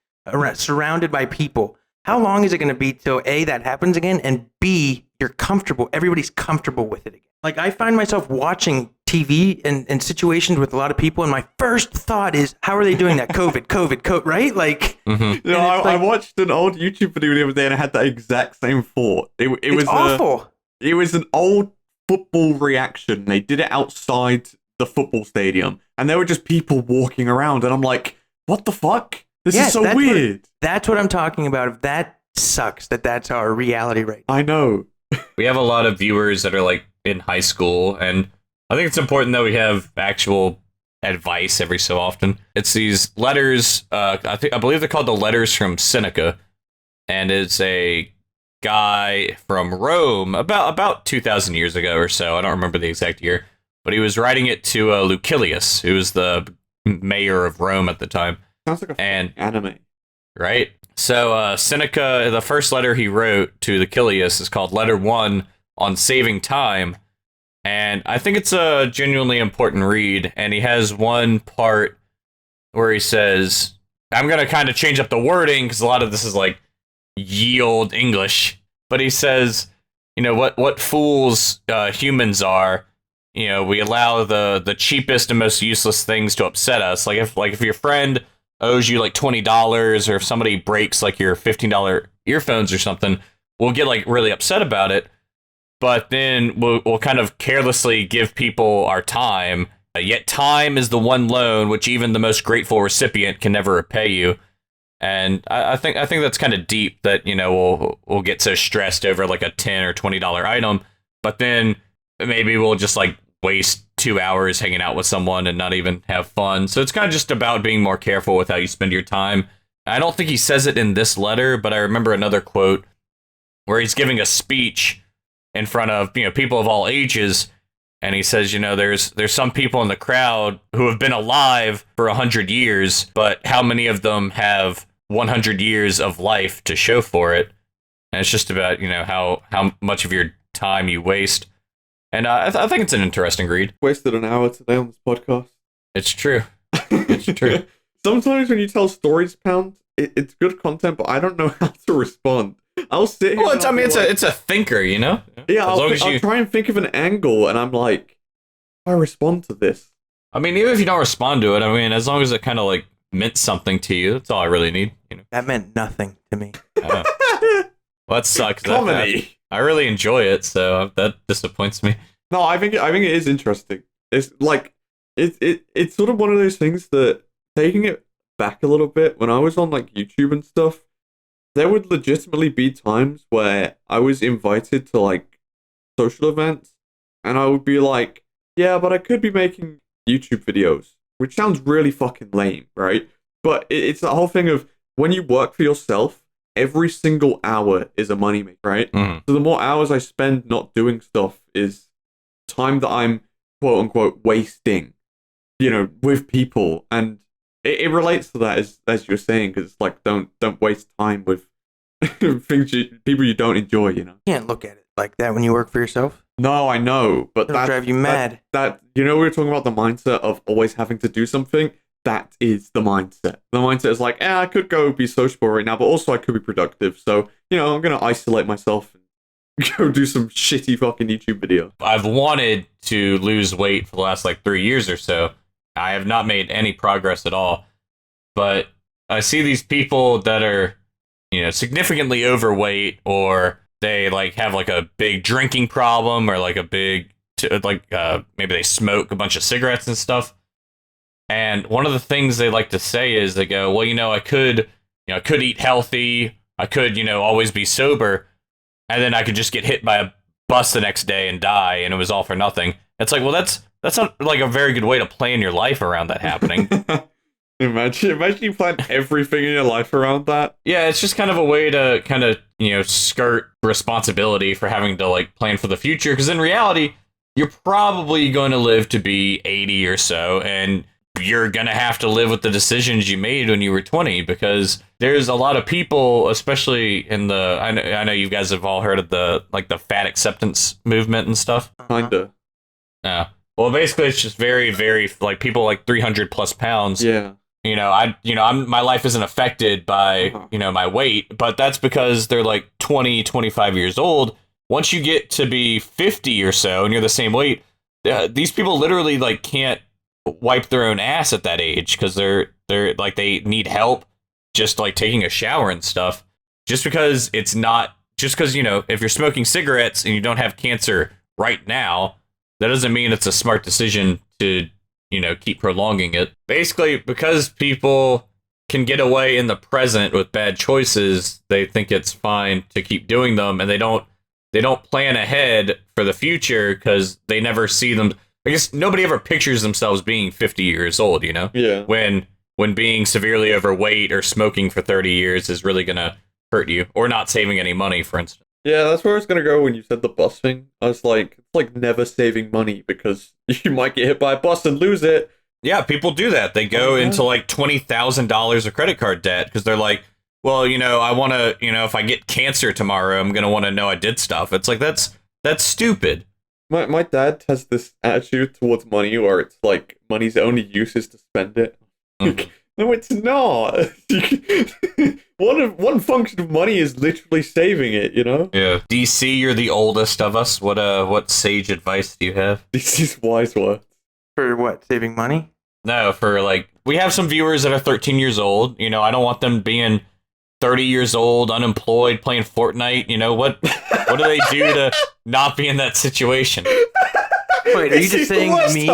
surrounded by people? How long is it going to be till A, that happens again, and B, you're comfortable, everybody's comfortable with it again? Like I find myself watching TV and situations with a lot of people, and my first thought is, how are they doing that? COVID, right? Like, I watched an old YouTube video the other day, and I had that exact same thought. It was awful. It was an old football reaction. They did it outside the football stadium, and there were just people walking around, and I'm like, what the fuck? This is so weird. That's what I'm talking about. If that sucks, that's our reality right now. I know. We have a lot of viewers that are like in high school, and I think it's important that we have actual advice every so often. It's these letters. I believe they're called the letters from Seneca, and it's a guy from Rome about 2,000 years ago or so. I don't remember the exact year, but he was writing it to Lucilius, who was the mayor of Rome at the time. Sounds like anime, right? So Seneca, the first letter he wrote to Lucilius is called Letter 1 on Saving Time. And I think it's a genuinely important read. And he has one part where he says, I'm going to kind of change up the wording because a lot of this is like ye old English. But he says, what fools humans are. We allow the cheapest and most useless things to upset us. Like if your friend owes you like $20, or if somebody breaks like your $15 earphones or something, we'll get like really upset about it. But then we'll kind of carelessly give people our time. Yet time is the one loan which even the most grateful recipient can never repay you. And I think that's kind of deep that, we'll get so stressed over like a $10 or $20 item, but then maybe we'll just like waste 2 hours hanging out with someone and not even have fun. So it's kind of just about being more careful with how you spend your time. I don't think he says it in this letter, but I remember another quote where he's giving a speech in front of, people of all ages. And he says, there's some people in the crowd who have been alive for 100 years, but how many of them have 100 years of life to show for it? And it's just about, how much of your time you waste. And I think it's an interesting read. Wasted an hour today on this podcast. It's true. It's true. Sometimes when you tell stories, Pound, it's good content, but I don't know how to respond. I'll sit here. Well, it's a thinker, Yeah, I'll try and think of an angle, and I'm like, I respond to this. I mean, even if you don't respond to it, as long as it kind of like meant something to you, that's all I really need. That meant nothing to me. Well, that sucks. Comedy. I really enjoy it, so that disappoints me. No, I think it is interesting. It's like it's sort of one of those things that, taking it back a little bit, when I was on like YouTube and stuff, there would legitimately be times where I was invited to like social events, and I would be like, yeah, but I could be making YouTube videos, which sounds really fucking lame, right? But it's the whole thing of, when you work for yourself, every single hour is a moneymaker, right? Mm. So the more hours I spend not doing stuff is time that I'm quote unquote wasting, with people. And it relates to that, as you're saying, because it's like, don't waste time with people you don't enjoy. You can't look at it like that when you work for yourself. No, I know, but that'll drive you mad. That we were talking about the mindset of always having to do something. That is the mindset. The mindset is like, I could go be sociable right now, but also I could be productive. So I'm gonna isolate myself and go do some shitty fucking YouTube video. I've wanted to lose weight for the last like 3 years or so. I have not made any progress at all. But I see these people that are, significantly overweight, or they like have like a big drinking problem, or like a big, maybe they smoke a bunch of cigarettes and stuff. And one of the things they like to say is, they go, well, I could eat healthy. I could, always be sober. And then I could just get hit by a bus the next day and die, and it was all for nothing. It's like, well, that's not like a very good way to plan your life around that happening. Imagine you plan everything in your life around that. Yeah, it's just kind of a way to kind of, skirt responsibility for having to like plan for the future. Because in reality, you're probably going to live to be 80 or so, and you're going to have to live with the decisions you made when you were 20, because there's a lot of people, especially in the, I know you guys have all heard of the fat acceptance movement and stuff. Kinda. Yeah. Well, basically it's just very, very, like, people like 300 plus pounds. Yeah. My life isn't affected by, my weight, but that's because they're like 20, 25 years old. Once you get to be 50 or so and you're the same weight, these people literally like can't wipe their own ass at that age, because they're like, they need help just like taking a shower and stuff. Just because if you're smoking cigarettes and you don't have cancer right now, that doesn't mean it's a smart decision to keep prolonging it. Basically, because people can get away in the present with bad choices, they think it's fine to keep doing them, and they don't plan ahead for the future because they never see them. I guess nobody ever pictures themselves being 50 years old, Yeah. When being severely overweight or smoking for 30 years is really going to hurt you, or not saving any money, for instance. Yeah, that's where I was going to go when you said the bus thing. I was like, it's like never saving money, because you might get hit by a bus and lose it. Yeah, people do that. They go into like $20,000 of credit card debt because they're like, well, I want to, if I get cancer tomorrow, I'm going to want to know I did stuff. It's like, that's stupid. My dad has this attitude towards money where it's like money's only use is to spend it. Mhm. No, it's not. One function of money is literally saving it, you know? Yeah. DC, you're the oldest of us. What sage advice do you have? This is wise words. For what? Saving money? No, for like, we have some viewers that are 13 years old. You know, I don't want them being 30 years old, unemployed, playing Fortnite. You know, what do they do to not be in that situation? Wait, are you just saying me?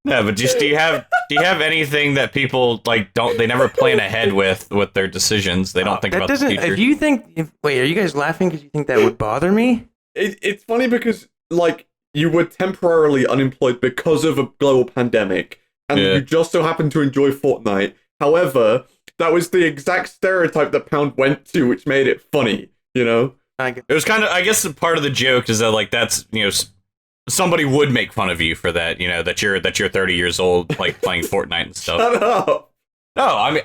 No, but just do you have anything that people like they never plan ahead with their decisions? They don't think that about doesn't, the future. If you think, wait, are you guys laughing because you think that would bother me? It's funny because, like, you were temporarily unemployed because of a global pandemic, and you just so happened to enjoy Fortnite. However, that was the exact stereotype that Pound went to, which made it funny, you know? It was kind of, I guess, part of the joke is that, like, that's, you know, somebody would make fun of you for that, you know, that you're 30 years old, like, playing Fortnite and stuff. Shut up! No, I mean,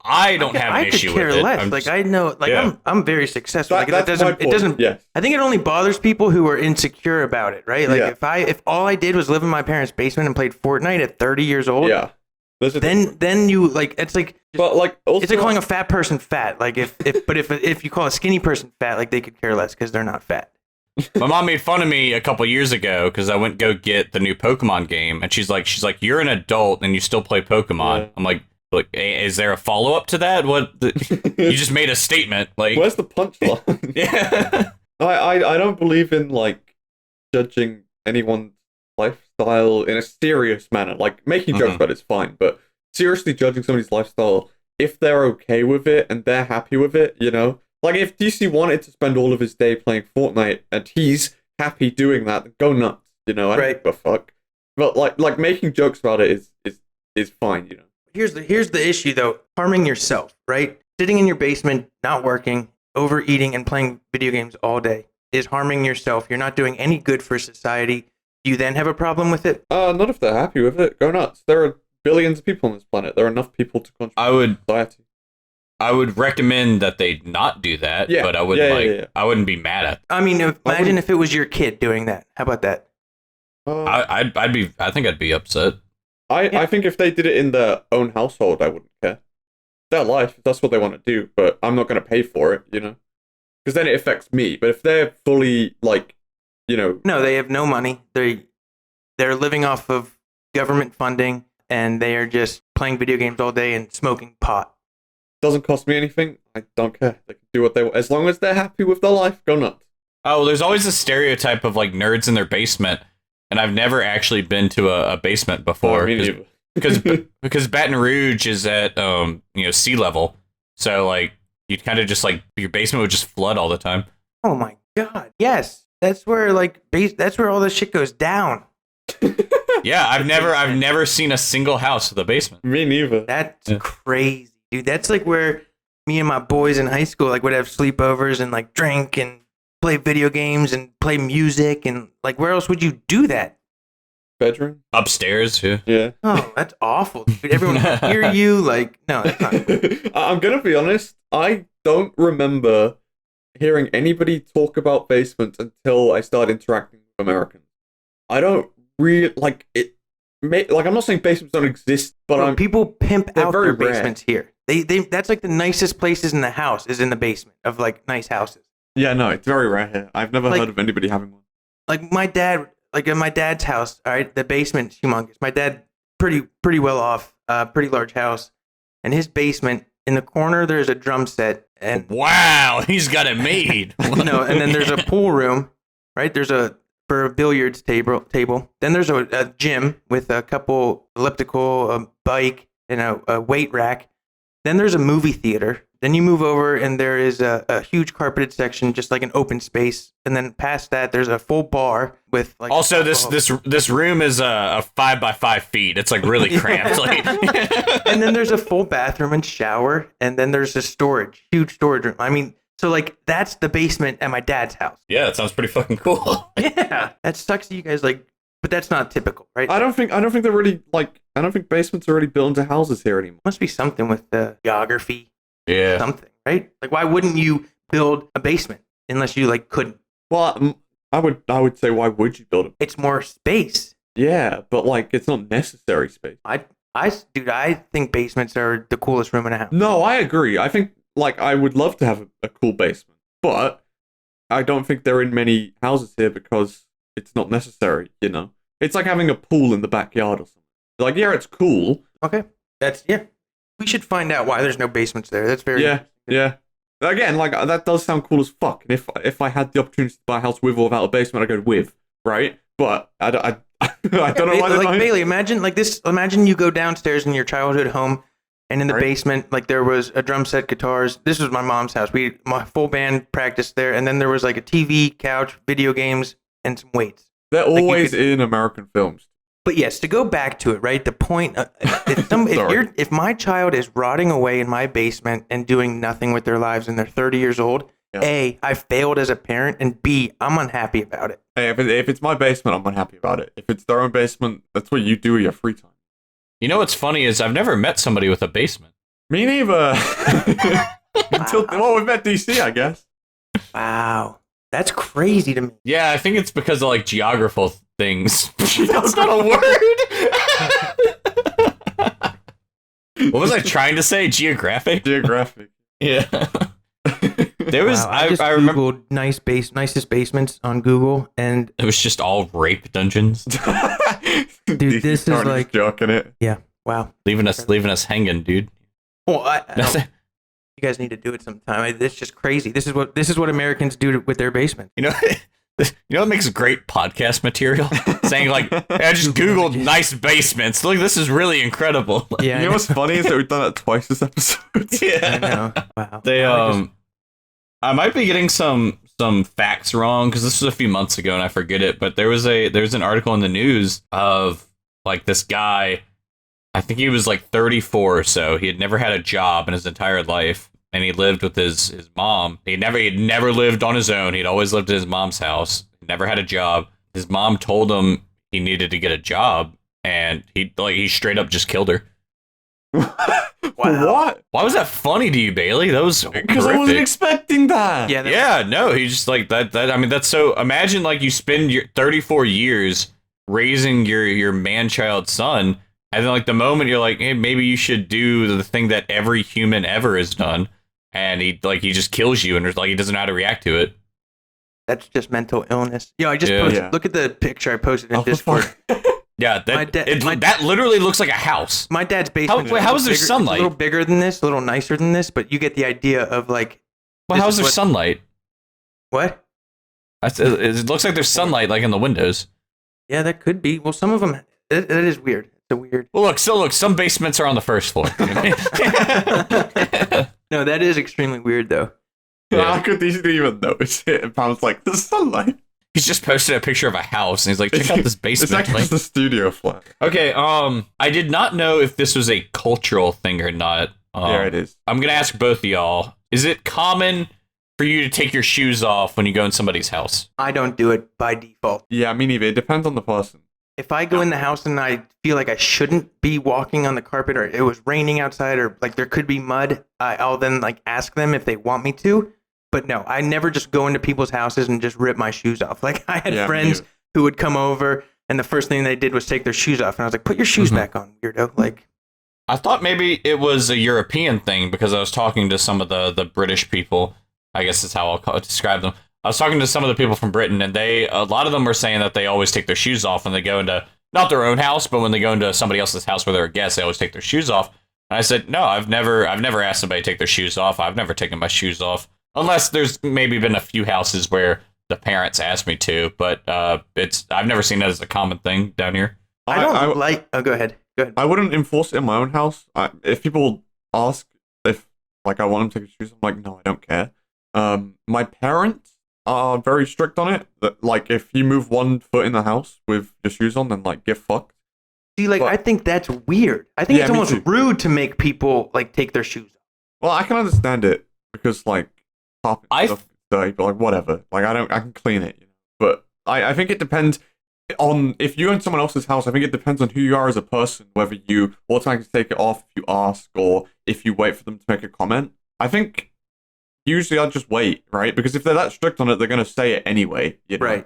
I don't have an issue with it. I could care less. Like, I know, like, I'm very successful. Like, it doesn't. Yes. I think it only bothers people who are insecure about it, right? Like, Yeah. if all I did was live in my parents' basement and played Fortnite at 30 years old, Yeah. then you, like, it's like, But, like, also, it's like calling a fat person fat. Like, if you call a skinny person fat, like, they could care less because they're not fat. My mom made fun of me a couple years ago because I went go get the new Pokemon game, and she's like, you're an adult and you still play Pokemon. Yeah. I'm like, is there a follow up to that? You just made a statement. Like, where's the punchline? yeah. I don't believe in, like, judging anyone's lifestyle in a serious manner. Like, making jokes about it's fine, but seriously judging somebody's lifestyle, if they're okay with it and they're happy with it, you know? Like, if DC wanted to spend all of his day playing Fortnite and he's happy doing that, then go nuts, you know? I don't give a fuck. But, like making jokes about it is fine, you know? Here's the issue, though. Harming yourself, right? Sitting in your basement, not working, overeating, and playing video games all day is harming yourself. You're not doing any good for society. Do you then have a problem with it? Not if they're happy with it. Go nuts. There are billions of people on this planet. There are enough people to contribute to society. I would recommend that they not do that, but I wouldn't I wouldn't be mad at it. I mean, imagine if it was your kid doing that. How about that? I think I'd be upset. I think if they did it in their own household, I wouldn't care. Their life, if that's what they want to do, but I'm not going to pay for it, you know? Because then it affects me. But if they're fully, like, you know... No, they have no money. They're living off of government funding, and they are just playing video games all day and smoking pot. Doesn't cost me anything. I don't care. They can do what they want. As long as they're happy with their life, go nuts. Oh, there's always a stereotype of, like, nerds in their basement, and I've never actually been to a basement before. Because Baton Rouge is at sea level, so like you'd kind of just like your basement would just flood all the time. Oh my god! Yes, that's where that's where all this shit goes down. Yeah, I've never seen a single house with a basement. Me neither. That's crazy, dude. That's like where me and my boys in high school like would have sleepovers and like drink and play video games and play music and like where else would you do that? Bedroom? Upstairs, too. Yeah. Oh, that's awful. Dude. Everyone can hear you. Like, no, that's not cool. I'm going to be honest. I don't remember hearing anybody talk about basements until I started interacting with Americans. I don't really, like, it. Like, I'm not saying basements don't exist, but people pimp out very their basements here. They that's like the nicest places in the house is in the basement of, like, nice houses. Yeah, no, it's very rare here. I've never heard of anybody having one. Like, my dad... Like in my dad's house, all right, the basement's humongous. My dad, pretty well off, pretty large house, and his basement in the corner there's a drum set, and wow, he's got it made. and then there's a pool room, right? There's for a billiards table. Then there's a gym with a couple elliptical, a bike, and a weight rack. Then there's a movie theater. Then you move over and there is a huge carpeted section, just like an open space. And then past that, there's a full bar with like. Also, this room is a 5 by 5 feet. It's like really cramped. And then there's a full bathroom and shower. And then there's a huge storage room. I mean, so like that's the basement at my dad's house. Yeah, that sounds pretty fucking cool. Yeah, that sucks to you guys like, but that's not typical, right? I don't think they're really like. I don't think basements are really built into houses here anymore. Must be something with the geography. Yeah. Something, right? Like, why wouldn't you build a basement? unless you like couldn't. Well, I would say, why would you build a? It's more space. Yeah, but like it's not necessary space. Dude, I think basements are the coolest room in a house. No, I agree. I think like I would love to have a cool basement, but I don't think they're in many houses here because it's not necessary. You know, it's like having a pool in the backyard or something. Like, yeah, it's cool. Okay, we should find out why there's no basements there. That's very yeah. Again, like that does sound cool as fuck. And if I had the opportunity to buy a house with or without a basement, I'd go with, right? But I don't know why. Like Bailey, imagine like this. Imagine you go downstairs in your childhood home, and in the basement, like there was a drum set, guitars. This was my mom's house. My full band practiced there, and then there was like a TV, couch, video games, and some weights. They're always in American films. But yes, to go back to it, right? The point, if my child is rotting away in my basement and doing nothing with their lives and they're 30 years old, yeah. A, I failed as a parent, and B, I'm unhappy about it. Hey, if it's my basement, I'm unhappy about it. If it's their own basement, that's what you do with your free time. You know what's funny is I've never met somebody with a basement. Me neither. Well, we've met DC, I guess. Wow. That's crazy to me. Yeah, I think it's because of like geographical things. That's not a word. What was I trying to say? Geographic? Geographic. Yeah. There was I just Googled nicest basements on Google, and it was just all rape dungeons. Dude, this is like joking it. Yeah. Wow. Leaving us hanging, dude. Well, you guys need to do it sometime. It's just crazy. This is what Americans do with their basement. You know what makes great podcast material? Saying like, I just Googled nice basements. Look, this is really incredible. Yeah. You know what's funny is that we've done that twice this episode. Yeah. I know. Wow. I might be getting some facts wrong because this was a few months ago and I forget it. But there was an article in the news of like this guy. I think he was like 34 or so. He had never had a job in his entire life, and he lived with his mom. He'd never lived on his own. He'd always lived at his mom's house. He never had a job. His mom told him he needed to get a job, and he straight up just killed her. Wow. What? Why was that funny to you, Bailey? That was because I wasn't expecting that. No, he just like that. I mean, that's so. Imagine like you spend your 34 years raising your man-child son. And then, like, the moment you're like, hey, maybe you should do the thing that every human ever has done, and he just kills you, and there's like he doesn't know how to react to it. That's just mental illness. Yo, I just posted. Yeah. Look at the picture I posted in Discord. Yeah, that literally looks like a house. My dad's basement. How is there sunlight? A little bigger than this, a little nicer than this, but you get the idea of like. Well, how is there sunlight? What? It looks like there's sunlight like in the windows. Yeah, that could be. Well, some of them. That is weird. It's weird. Well, look, some basements are on the first floor. No, that is extremely weird, though. Yeah. How could these even notice it? And Pam's like, the sunlight. He's just posted a picture of a house, and he's like, check out this basement. It's like the studio flat. Okay, I did not know if this was a cultural thing or not. Yeah, it is. I'm going to ask both of y'all. Is it common for you to take your shoes off when you go in somebody's house? I don't do it by default. Yeah, me neither. It depends on the person. If I go in the house and I feel like I shouldn't be walking on the carpet, or it was raining outside, or like there could be mud, I'll then like ask them if they want me to. But no, I never just go into people's houses and just rip my shoes off. Like I had friends who would come over, and the first thing they did was take their shoes off, and I was like, "Put your shoes back on, weirdo!" Like, I thought maybe it was a European thing because I was talking to some of the British people. I guess that's how I'll describe them. I was talking to some of the people from Britain, and a lot of them were saying that they always take their shoes off when they go into, not their own house, but when they go into somebody else's house where they're a guest, they always take their shoes off. And I said, no, I've never asked somebody to take their shoes off. I've never taken my shoes off, unless there's maybe been a few houses where the parents asked me to, but I've never seen that as a common thing down here. Go ahead. I wouldn't enforce it in my own house. If people ask if like I want them to take their shoes, I'm like, no, I don't care. My parents are very strict on it. That like if you move 1 foot in the house with your shoes on, then like get fucked. See, like I think that's weird. I think it's almost rude to make people like take their shoes off. Well, I can understand it because like carpet stuff is dirty, but like whatever. Like I can clean it. You know? But I think it depends on if you're in someone else's house. I think it depends on who you are as a person, whether you automatically take it off if you ask or if you wait for them to make a comment. I think usually I just wait, right? Because if they're that strict on it, they're gonna say it anyway. You know?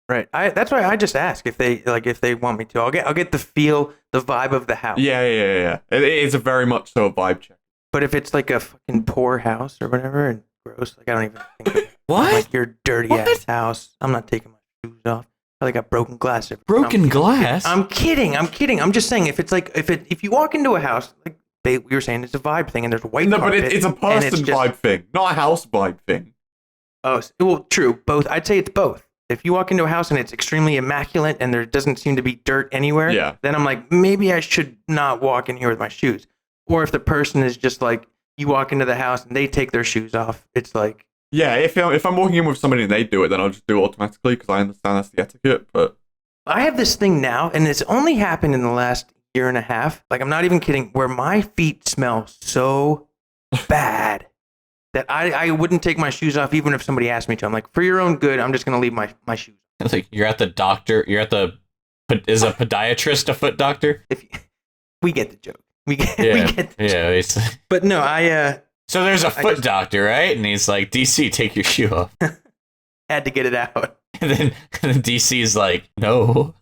Right. That's why I just ask if they want me to. I'll get the feel, the vibe of the house. Yeah. It is a very much so a vibe check. But if it's like a fucking poor house or whatever and gross, like I don't even think of it. What? Like your dirty ass house. I'm not taking my shoes off. I got broken glass. Broken glass? I'm kidding. I'm just saying if you walk into a house, like we were saying, it's a vibe thing and there's white carpet. No, but it's a person vibe thing, not a house vibe thing. Oh, well, true. Both. I'd say it's both. If you walk into a house and it's extremely immaculate and there doesn't seem to be dirt anywhere, then I'm like, maybe I should not walk in here with my shoes. Or if the person is just like, you walk into the house and they take their shoes off, it's like... Yeah, if I'm walking in with somebody and they do it, then I'll just do it automatically because I understand that's the etiquette, but... I have this thing now, and it's only happened in the last year and a half, like I'm not even kidding, where my feet smell so bad that I wouldn't take my shoes off even if somebody asked me to. I'm like, for your own good, I'm just going to leave my shoes. It's like you're at the doctor, is a podiatrist a foot doctor? We get the joke. We get the joke. But no, so there's a foot doctor, right? And he's like, DC, take your shoe off. Had to get it out. And then DC's like, no.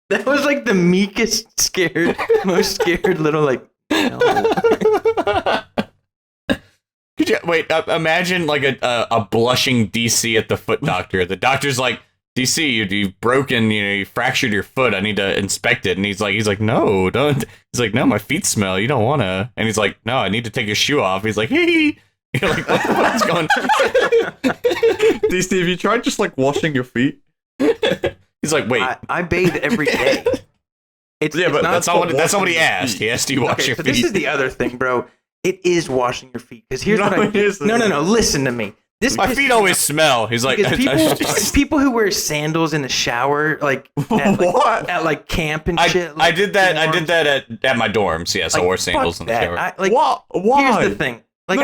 That was like the meekest, most scared little like, no. Could you wait? Imagine like a blushing DC at the foot doctor. The doctor's like, DC, you've broken, you fractured your foot. I need to inspect it. And he's like, no, don't. He's like, no, my feet smell. You don't want to. And he's like, no, I need to take your shoe off. He's like, hey. You're like, what the fuck's going on? DC, have you tried just like washing your feet? He's like, wait. I bathe every day. But that's not what he asked. He asked you wash your feet. This is the other thing, bro. It is washing your feet. Because here's what I do. No. Listen to me. My feet always smell. He's like, people who wear sandals in the shower, like at like camp and shit. I did that at my dorms. Yes, I wore sandals in the shower. Why? Here's the thing. Like,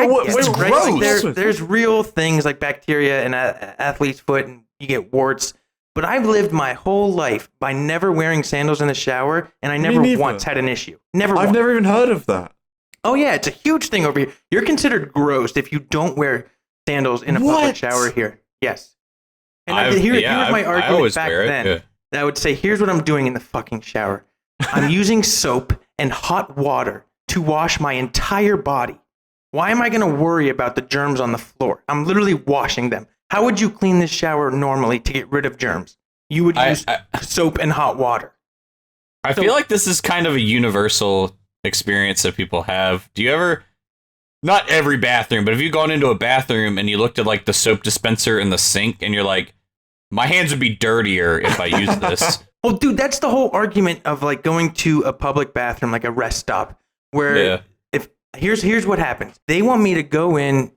there's real things like bacteria in an athlete's foot, and you get warts. But I've lived my whole life by never wearing sandals in the shower, and I never once had an issue. I've never even heard of that. Oh yeah, it's a huge thing over here. You're considered gross if you don't wear sandals in a public shower here. Yes. And here's my argument back then. I would say, here's what I'm doing in the fucking shower. I'm using soap and hot water to wash my entire body. Why am I going to worry about the germs on the floor? I'm literally washing them. How would you clean this shower normally to get rid of germs? You would use soap and hot water. I feel like this is kind of a universal experience that people have. Do you ever, not every bathroom, but have you gone into a bathroom and you looked at like the soap dispenser in the sink and you're like, my hands would be dirtier if I used this? Well, dude, that's the whole argument of like going to a public bathroom, like a rest stop, where here's what happens. They want me to go in,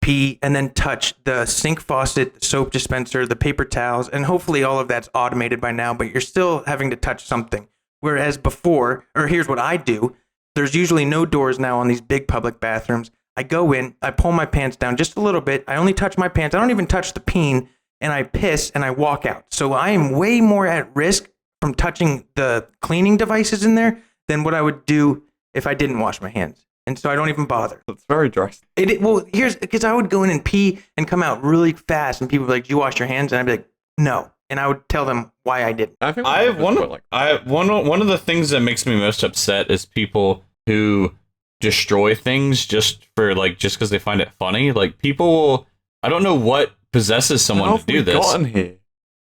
pee, and then touch the sink faucet, the soap dispenser, the paper towels, and hopefully all of that's automated by now, but you're still having to touch something. Whereas before, or here's what I do, there's usually no doors now on these big public bathrooms. I go in, I pull my pants down just a little bit, I only touch my pants, I don't even touch the peen, and I piss and I walk out. So I am way more at risk from touching the cleaning devices in there than what I would do if I didn't wash my hands. And so I don't even bother. That's very drastic. Well, here's because I would go in and pee and come out really fast, and people would be like, "Do you wash your hands?" And I'd be like, "No," and I would tell them why I didn't. One of the things that makes me most upset is people who destroy things just because they find it funny. Like people, I don't know what possesses someone to do this. Gotten here?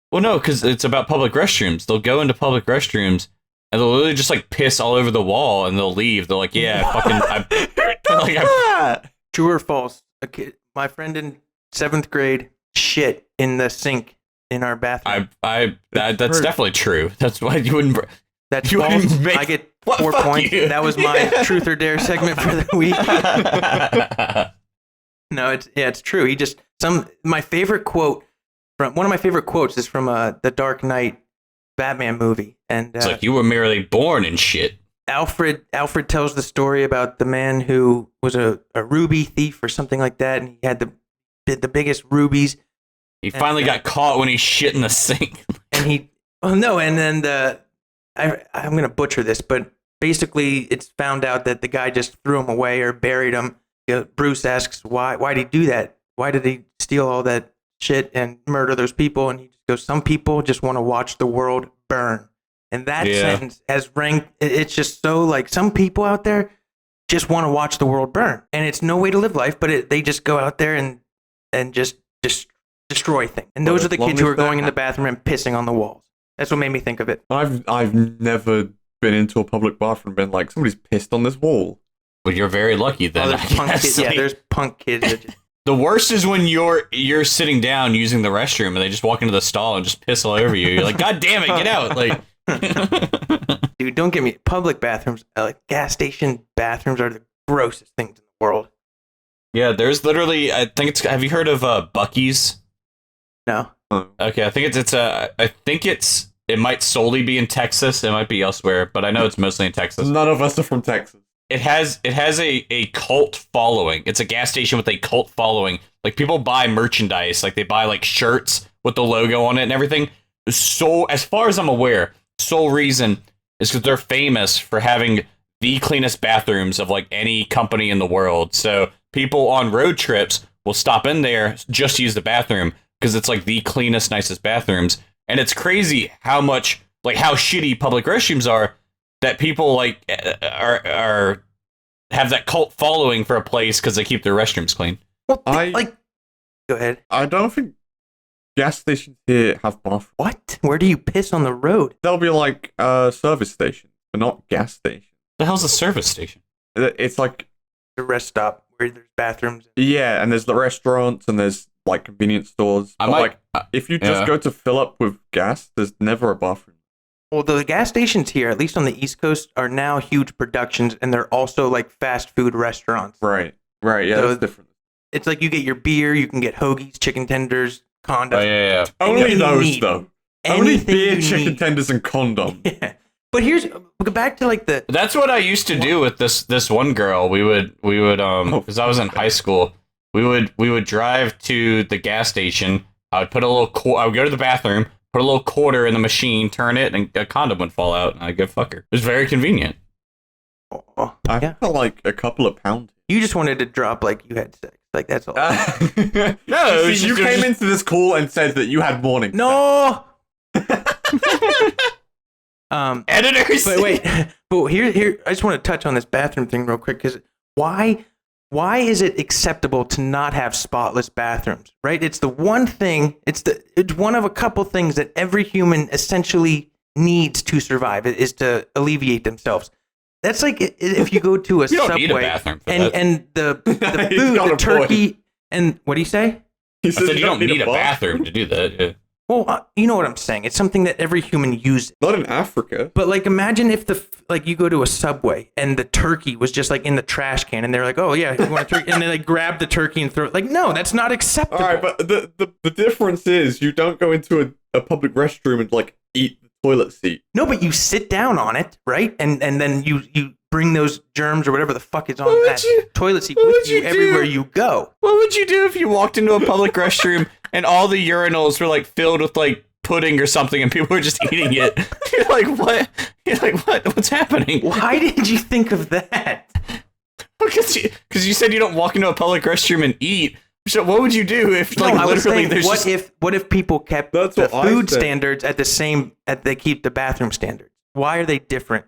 Well, no, because it's about public restrooms. They'll go into public restrooms. And they'll literally just like piss all over the wall, and they'll leave. They're like, "Yeah, True or false? My friend in 7th grade shit in the sink in our bathroom. That's definitely true. That's why you wouldn't. That's false. I get 4 points. You. That was my truth or dare segment for the week. No, it's true. My favorite quote one of my favorite quotes is from the Dark Knight Batman movie, and it's like you were merely born in shit. Alfred tells the story about the man who was a ruby thief or something like that, and he had the biggest rubies. He finally got caught when he shit in the sink. And I'm gonna butcher this, but basically it's found out that the guy just threw him away or buried him. Bruce asks, why did he do that? Why did he steal all that shit and murder those people? And he just goes, some people just want to watch the world burn. And that sentence has ranked, it's just so like, some people out there just want to watch the world burn. And it's no way to live life, but they just go out there and just destroy things. And those are the kids who are going in the bathroom and pissing on the walls. That's what made me think of it. I've never been into a public bathroom and been like, somebody's pissed on this wall. Well, you're very lucky then. There's punk kids. Yeah, there's punk kids that just... The worst is when you're sitting down using the restroom and they just walk into the stall and just piss all over you. You're like, God damn it, get out! Like, dude, don't get me. Public bathrooms, like gas station bathrooms, are the grossest things in the world. yeah, there's literally. I think it's. Have you heard of Buc-ee's? No. Okay, I think it might solely be in Texas. It might be elsewhere, but I know it's mostly in Texas. None of us are from Texas. It has a cult following. It's a gas station with a cult following. Like, people buy merchandise, like they buy like shirts with the logo on it and everything. So as far as I'm aware, sole reason is because they're famous for having the cleanest bathrooms of like any company in the world. So people on road trips will stop in there just to use the bathroom because it's like the cleanest, nicest bathrooms. And it's crazy how much, like, how shitty public restrooms are, that people like are have that cult following for a place because they keep their restrooms clean. Well, go ahead. I don't think gas stations here have bathrooms. What? Where do you piss on the road? They'll be like service stations, but not gas stations. The hell's a service station? It's like The rest stop where there's bathrooms. yeah, and there's the restaurants and there's like convenience stores. If you just go to fill up with gas, there's never a bathroom. Well, the gas stations here, at least on the East Coast, are now huge productions, and they're also like fast food restaurants. Right. Yeah, So that's different. It's like you get your beer, you can get hoagies, chicken tenders, condoms. Oh yeah. Only Anything you those need. though. Only Anything beer, you chicken need. tenders, and condoms. Yeah. But here's back to like the That's what I used to do with this one girl. We would because I was in high school. We would drive to the gas station. I would put I would go to the bathroom, put a little quarter in the machine, turn it, and a condom would fall out, and I'd go fuck her. It was very convenient. I felt like a couple of pounds. you just wanted to drop like you had sex. Like that's all. No, you came into this call and said that you had morning. No. Editors. But wait, but here, I just want to touch on this bathroom thing real quick because why is it acceptable to not have spotless bathrooms? Right? It's the one thing. It's one of a couple things that every human essentially needs to survive. Is to alleviate themselves. That's like if you go to a You don't Subway need a bathroom for that. and the He's food, got the a turkey, and what do you say? He I said you don't need a bathroom to do that. Yeah. Well, you know what I'm saying. It's something that every human uses. Not in Africa. But like, imagine if you go to a Subway and the turkey was just like in the trash can, and they're like, "Oh yeah, you want a turkey?" And then they grab the turkey and throw it. Like, no, that's not acceptable. All right, but the difference is you don't go into a public restroom and like eat the toilet seat. No, but you sit down on it, right? And then you bring those germs or whatever the fuck is on What would that you- toilet seat what with would you you do? everywhere you go. What would you do if you walked into a public restroom and all the urinals were like filled with like pudding or something and people were just eating it? You're like, what? You're like, what? What's happening? Why did you think of that? Because you said you don't walk into a public restroom and eat. So what would you do if like No, I was literally saying, there's what if people kept That's the what I food said. standards at the same as they keep the bathroom standards? Why are they different?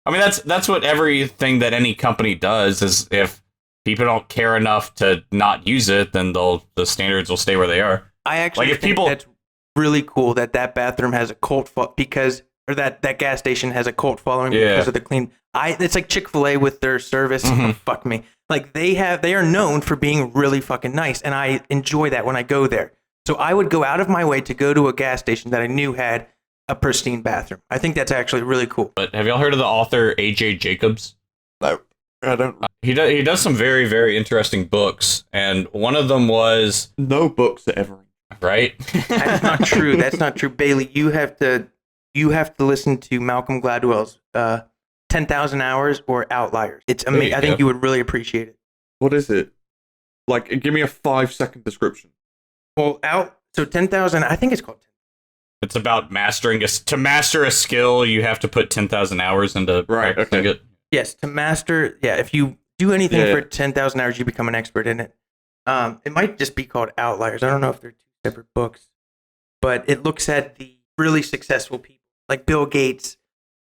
I mean, that's what everything that any company does is if people don't care enough to not use it, then the standards will stay where they are. I actually Like, if think people- that's really cool that bathroom has a cult or that gas station has a cult following Yeah. because of the clean. It's like Chick-fil-A with their service. Mhm. Oh, fuck me. Like they are known for being really fucking nice, and I enjoy that when I go there. So I would go out of my way to go to a gas station that I knew had a pristine bathroom. I think that's actually really cool. But have y'all heard of the author A.J. Jacobs? No, I don't. He does some very, very interesting books, and one of them was No books are ever. right. That's not true. That's not true, Bailey. You have to listen to Malcolm Gladwell's 10,000 Hours or Outliers. It's There you amazing. I think go. you would really appreciate it. What is it? Like, give me a 5-second description. Well, so 10,000. I think it's called. It's about to master a skill, you have to put 10,000 hours into practicing it. Yes, to master. Yeah, if you do anything for 10,000 hours, you become an expert in it. It might just be called Outliers. I don't know if they're two separate books, but it looks at the really successful people like Bill Gates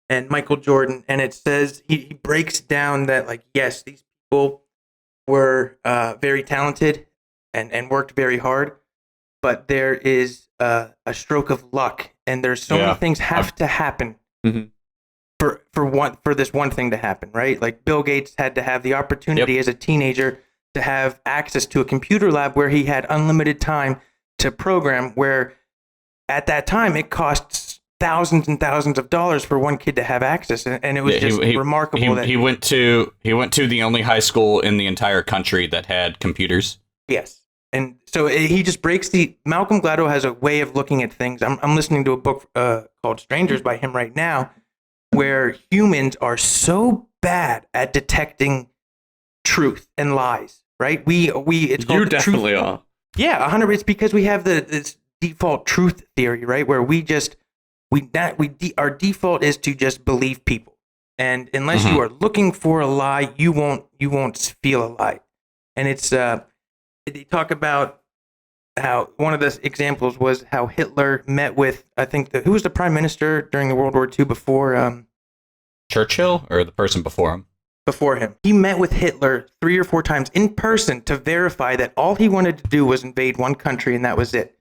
and Michael Jordan, and it says he breaks down that, like, yes, these people were very talented and worked very hard, but there is a stroke of luck, and there's so many things have to happen for this one thing to happen, right? Like Bill Gates had to have the opportunity as a teenager to have access to a computer lab where he had unlimited time to program, where at that time it costs thousands and thousands of dollars for one kid to have access, and it was remarkable that he went to the only high school in the entire country that had computers. Yes. And so he just breaks Malcolm Gladwell has a way of looking at things. I'm listening to a book called Strangers by him right now, where humans are so bad at detecting truth and lies, right? It's called you definitely truth. are. Yeah, 100%. It's because we have this default truth theory, right? Where our default is to just believe people. And unless you are looking for a lie, you won't feel a lie. And it's they talk about how one of the examples was how Hitler met with, I think, who was the prime minister during the World War II before Churchill, or the person before him? Before him. He met with Hitler 3 or 4 times in person to verify that all he wanted to do was invade one country, and that was it.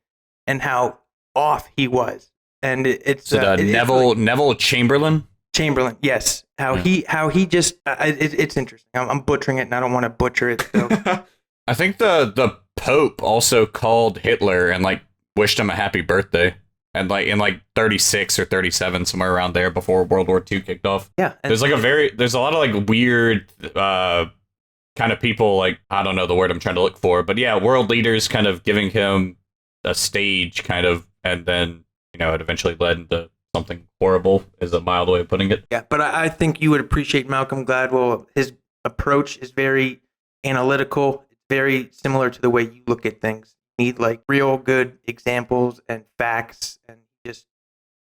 And how off he was. And it's Neville Chamberlain. Chamberlain, yes. How he just it's interesting. I'm butchering it, and I don't want to butcher it. So. I think the Pope also called Hitler and like wished him a happy birthday, and like in like 36 or 37, somewhere around there, before World War II kicked off. Yeah, there's a lot of like weird kind of people, like, I don't know the word I'm trying to look for, but yeah, world leaders kind of giving him a stage, kind of, and then it eventually led into something horrible, is a mild way of putting it. Yeah, but I think you would appreciate Malcolm Gladwell. His approach is very analytical. Very similar to the way you look at things. You need like real good examples and facts, and just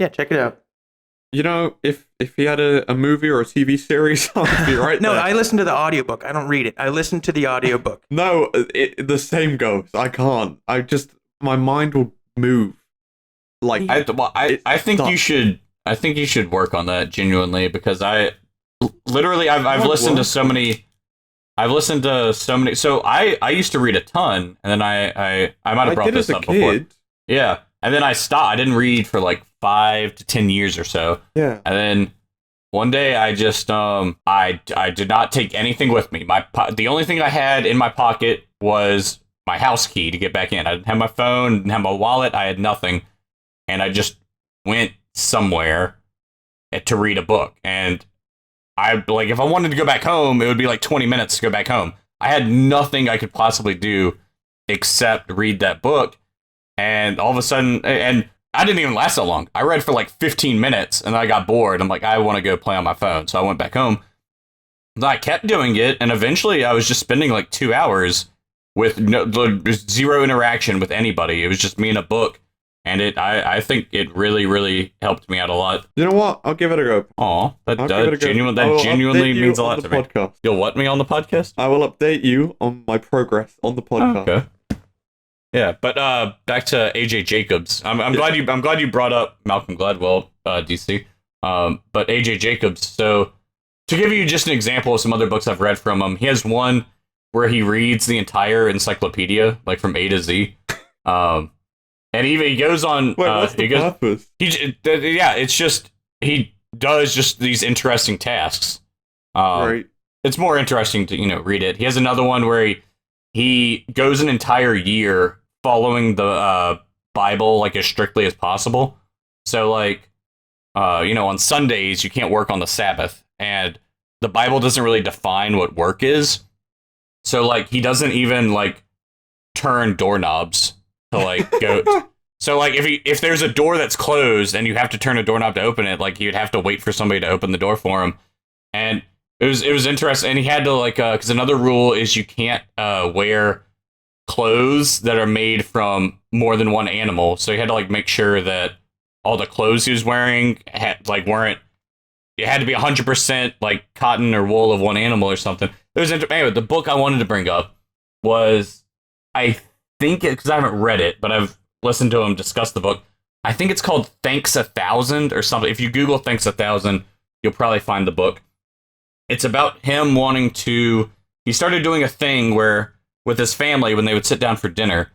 check it out. If he had a movie or a TV series, I'd be right No, there. I listen to the audiobook. I don't read it. I listen to the audiobook. No, the same goes. I can't. My mind will move. Like I think you should. I think you should work on that genuinely, because I've listened to so many. So I used to read a ton, and then I might have brought this up before. Yeah, and then I stopped. I didn't read for like 5 to 10 years or so. Yeah, and then one day I just I did not take anything with me. The only thing I had in my pocket was my house key to get back in. I didn't have my phone, didn't have my wallet. I had nothing, and I just went somewhere to read a book. And if I wanted to go back home, it would be like 20 minutes to go back home. I had nothing I could possibly do except read that book. And all of a sudden, and I didn't even last that long. I read for like 15 minutes, and then I got bored. I'm like, I want to go play on my phone. So I went back home. And I kept doing it, and eventually I was just spending like 2 hours with zero interaction with anybody. It was just me and a book. And I think it really, really helped me out a lot. You know what? I'll give it a go. Aw, that genuinely means a lot to me. Podcast. You'll what me on the podcast? I will update you on my progress on the podcast. Okay. Yeah, but back to AJ Jacobs. I'm glad you brought up Malcolm Gladwell, DC. But AJ Jacobs. So to give you just an example of some other books I've read from him, he has one where he reads the entire encyclopedia, like from A to Z. And even he goes on. Wait, what's the purpose? It's just he does just these interesting tasks. Right. It's more interesting to read it. He has another one where he goes an entire year following the Bible like as strictly as possible. So like, on Sundays you can't work on the Sabbath, and the Bible doesn't really define what work is. So like he doesn't even like turn doorknobs. To like go, so like if there's a door that's closed and you have to turn a doorknob to open it, like you'd have to wait for somebody to open the door for him, and it was interesting. And he had to like because another rule is you can't wear clothes that are made from more than one animal, so he had to like make sure that all the clothes he was wearing weren't. It had to be 100% like cotton or wool of one animal or something. Anyway, the book I wanted to bring up was, I think, because I haven't read it, but I've listened to him discuss the book. I think it's called Thanks 1,000 or something. If you Google Thanks 1,000, you'll probably find the book. It's about him wanting to. He started doing a thing where, with his family, when they would sit down for dinner,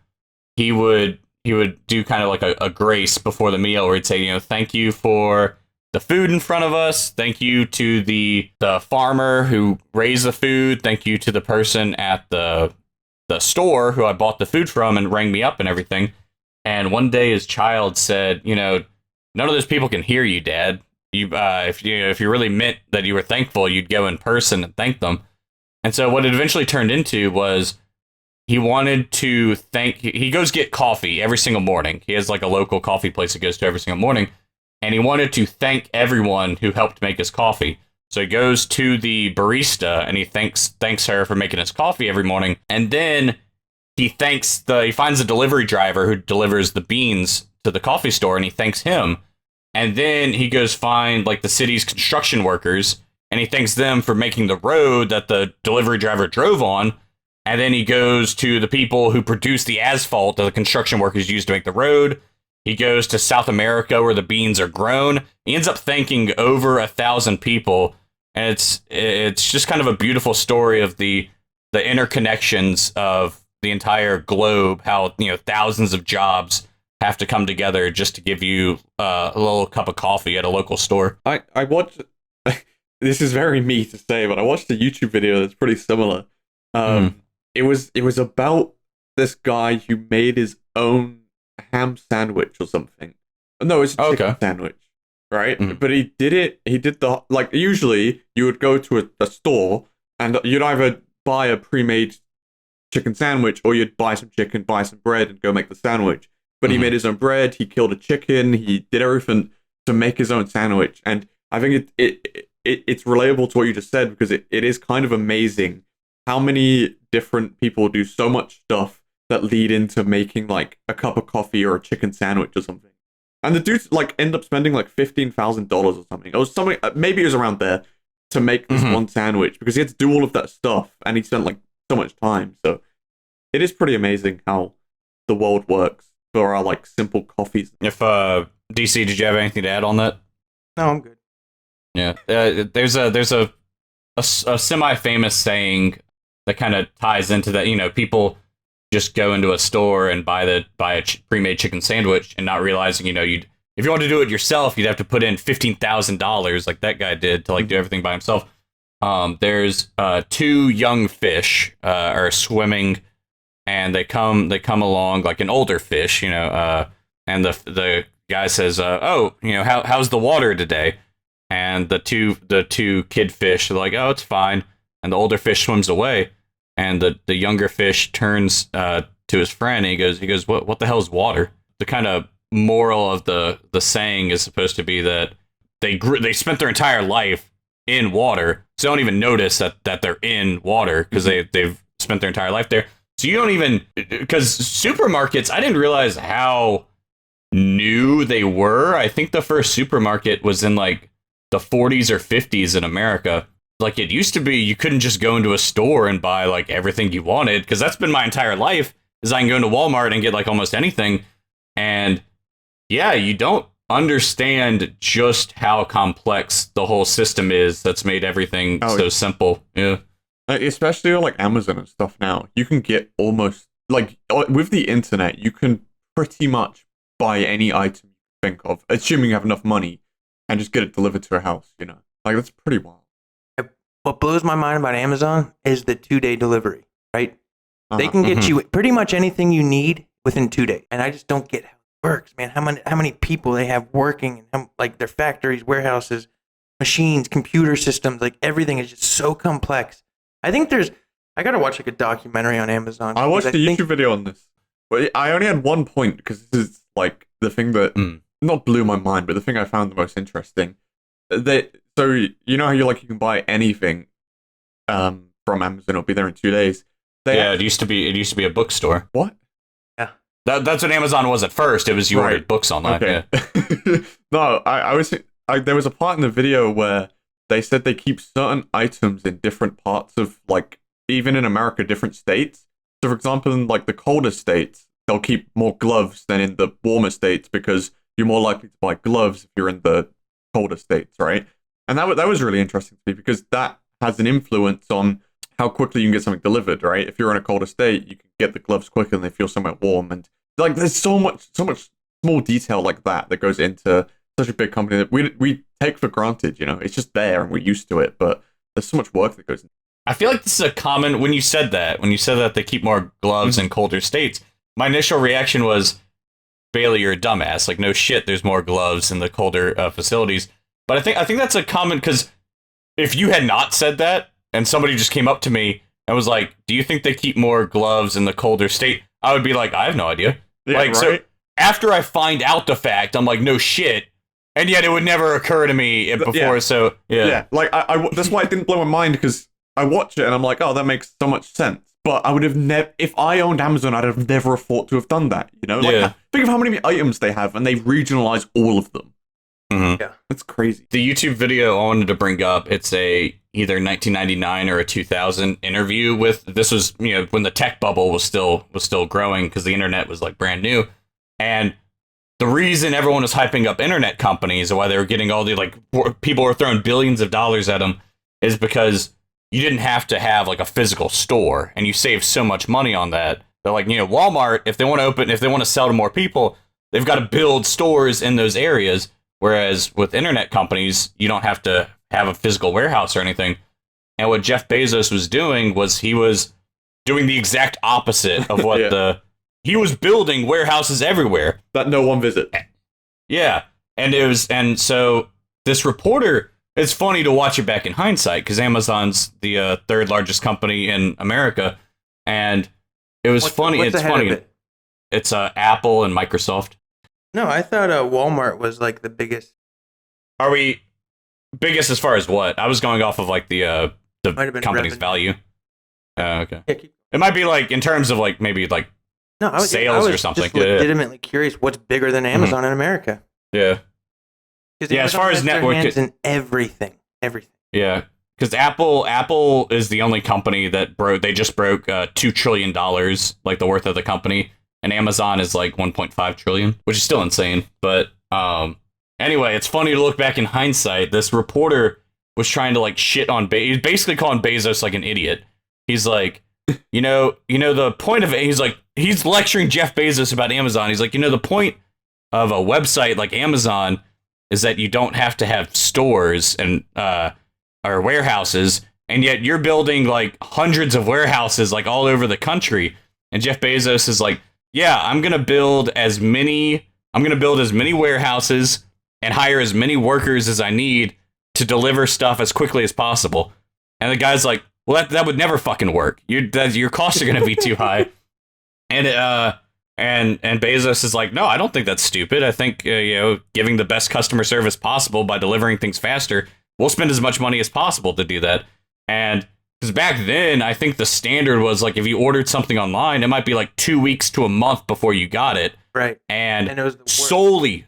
he would do kind of like a grace before the meal, where he'd say, thank you for the food in front of us. Thank you to the farmer who raised the food. Thank you to the person at the store who I bought the food from and rang me up and everything. And one day his child said, none of those people can hear you, Dad. If you really meant that you were thankful, you'd go in person and thank them. And so what it eventually turned into was he wanted to he goes get coffee every single morning. He has like a local coffee place he goes to every single morning. And he wanted to thank everyone who helped make his coffee. So he goes to the barista and he thanks her for making his coffee every morning. And then he finds the delivery driver who delivers the beans to the coffee store, and he thanks him. And then he goes find like the city's construction workers, and he thanks them for making the road that the delivery driver drove on. And then he goes to the people who produce the asphalt that the construction workers use to make the road. He goes to South America where the beans are grown. He ends up thanking over 1,000 people. And it's just kind of a beautiful story of the interconnections of the entire globe, how thousands of jobs have to come together just to give you a little cup of coffee at a local store. I watched, this is very me to say, but I watched a YouTube video that's pretty similar. It was about this guy who made his own ham sandwich or something. No, it's a chicken sandwich, right? But he did usually you would go to a store and you'd either buy a pre-made chicken sandwich or you'd buy some chicken, buy some bread and go make the sandwich. But he made his own bread, he killed a chicken, he did everything to make his own sandwich. And I think it's relatable to what you just said, because it is kind of amazing how many different people do so much stuff that lead into making like a cup of coffee or a chicken sandwich or something. And the dudes like end up spending like $15,000 or something. It was something, maybe it was around there, to make this one sandwich, because he had to do all of that stuff and he spent like so much time. So it is pretty amazing how the world works for our like simple coffees. If DC, did you have anything to add on that? No, I'm good. Yeah, there's a semi-famous saying that kind of ties into that. People just go into a store and buy a pre-made chicken sandwich and not realizing, if you want to do it yourself, you'd have to put in $15,000 like that guy did to like do everything by himself. There's two young fish are swimming, and they come along like an older fish, and the guy says, how's the water today? And the two kid fish are like, oh, it's fine. And the older fish swims away. And the younger fish turns to his friend and he goes, what the hell is water? The kind of moral of the saying is supposed to be that they spent their entire life in water, so they don't even notice that they're in water because they've spent their entire life there. So you don't even, because supermarkets, I didn't realize how new they were. I think the first supermarket was in like the 40s or 50s in America. Like, it used to be you couldn't just go into a store and buy like everything you wanted, because that's been my entire life, is I can go into Walmart and get like almost anything. And yeah, you don't understand just how complex the whole system is that's made everything so simple. Yeah. Especially on like Amazon and stuff now. You can get almost, like, with the internet, you can pretty much buy any item you think of, assuming you have enough money, and just get it delivered to your house, Like, that's pretty wild. What blows my mind about Amazon is the 2-day delivery, right? They can get you pretty much anything you need within 2 days. And I just don't get how it works, man. How many people they have working, and like their factories, warehouses, machines, computer systems, like everything is just so complex. I think I got to watch like a documentary on Amazon. I watched a YouTube video on this. But I only had one point, because this is like the thing that not blew my mind, but the thing I found the most interesting. So you know how you can buy anything from Amazon, it'll be there in 2 days. It used to be a bookstore. What? Yeah. That's what Amazon was at first. It was you ordered books online. Okay. Yeah. No, there was a part in the video where they said they keep certain items in different parts of, like, even in America, different states. So, for example, in, like, the colder states, they'll keep more gloves than in the warmer states because you're more likely to buy gloves if you're in the colder states, right? And that was really interesting to me because that has an influence on how quickly you can get something delivered, right? If you're in a colder state, you can get the gloves quicker and they feel somewhere warm. And like, there's so much small detail like that goes into such a big company that we take for granted. You know, it's just there and we're used to it, but there's so much work that goes into it. I feel like this is a common, when you said that they keep more gloves in colder states, my initial reaction was, Bailey, you're a dumbass. Like, no shit, there's more gloves in the colder facilities. But I think that's a common, because if you had not said that, and somebody just came up to me and was like, do you think they keep more gloves in the colder state? I would be like, I have no idea. Yeah, like, right? So after I find out the fact, I'm like, no shit. And yet it would never occur to me before. Yeah. So, yeah. Yeah, like, I that's why it didn't blow my mind, because I watch it and I'm like, oh, that makes so much sense. But I would have never, if I owned Amazon, I'd have never thought to have done that. You know, like, think of how many items they have and they regionalize all of them. Mm-hmm. Yeah, that's crazy. The YouTube video I wanted to bring up, it's either 1999 or a 2000 interview with, this was, you know, when the tech bubble was still growing because the internet was like brand new. And the reason everyone was hyping up internet companies and why they were getting all the, like, people were throwing billions of dollars at them is because you didn't have to have like a physical store and you save so much money on that. They're like, you know, Walmart, if they want to sell to more people, they've got to build stores in those areas. Whereas with internet companies, you don't have to have a physical warehouse or anything. And what Jeff Bezos was doing was he was doing the exact opposite of what he was building warehouses everywhere that no one visits. Yeah. And so this reporter, it's funny to watch it back in hindsight because Amazon's the third largest company in America. And it was funny. It's funny. It's Apple and Microsoft. No, I thought Walmart was like the biggest. Are we biggest as far as what? I was going off of like the company's value. Okay. Yeah, it might be like in terms of like maybe like sales or something. Just legitimately curious what's bigger than Amazon in America. Yeah. Yeah, as far as network, and everything. Yeah, because Apple is the only company that they just broke $2 trillion, like the worth of the company. And Amazon is like 1.5 trillion, which is still insane. But anyway, it's funny to look back in hindsight. This reporter was trying to like shit on he's basically calling Bezos like an idiot. He's like, you know the point of it. He's lecturing Jeff Bezos about Amazon. He's like, the point of a website like Amazon is that you don't have to have stores and or warehouses, and yet you're building like hundreds of warehouses like all over the country. And Jeff Bezos is like, yeah, I'm gonna build as many warehouses and hire as many workers as I need to deliver stuff as quickly as possible. And the guy's like, well, that would never fucking work. Your costs are gonna be too high. And Bezos is like, no, I don't think that's stupid. I think giving the best customer service possible by delivering things faster, we'll spend as much money as possible to do that. And because back then, I think the standard was like if you ordered something online, it might be like 2 weeks to a month before you got it. Right. And it was solely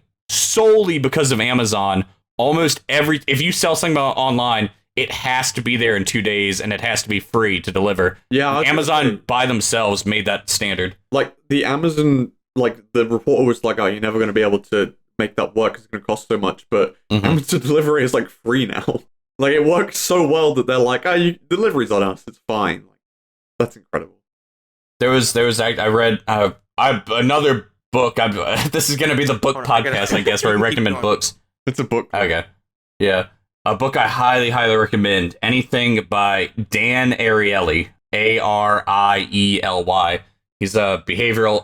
because of Amazon, if you sell something online, it has to be there in 2 days and it has to be free to deliver. Yeah, Amazon by themselves made that standard. Like the Amazon, like the reporter was like, "Oh, you're never going to be able to make that work. It's going to cost so much." But Amazon delivery is like free now. Like it works so well that they're like, "Oh, delivery's on us. It's fine." Like, that's incredible. I read another book. This is going to be the book podcast, I guess, where I recommend books. It's a book. Okay. Yeah. A book I highly, highly recommend. Anything by Dan Ariely, Ariely. He's a behavioral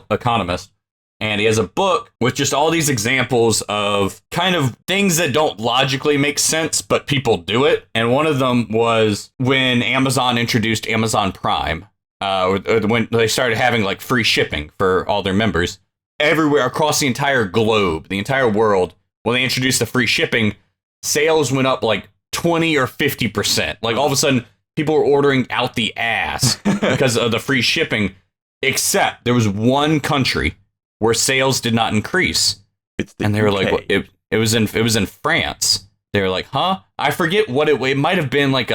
economist. And he has a book with just all these examples of kind of things that don't logically make sense, but people do it. And one of them was when Amazon introduced Amazon Prime, or when they started having like free shipping for all their members everywhere across the entire globe, the entire world. When they introduced the free shipping, sales went up like 20 or 50%. Like all of a sudden, people were ordering out the ass because of the free shipping. Except there was one country where sales did not increase. And they were like, well, it was in France. They were like, huh? I forget what it might have been like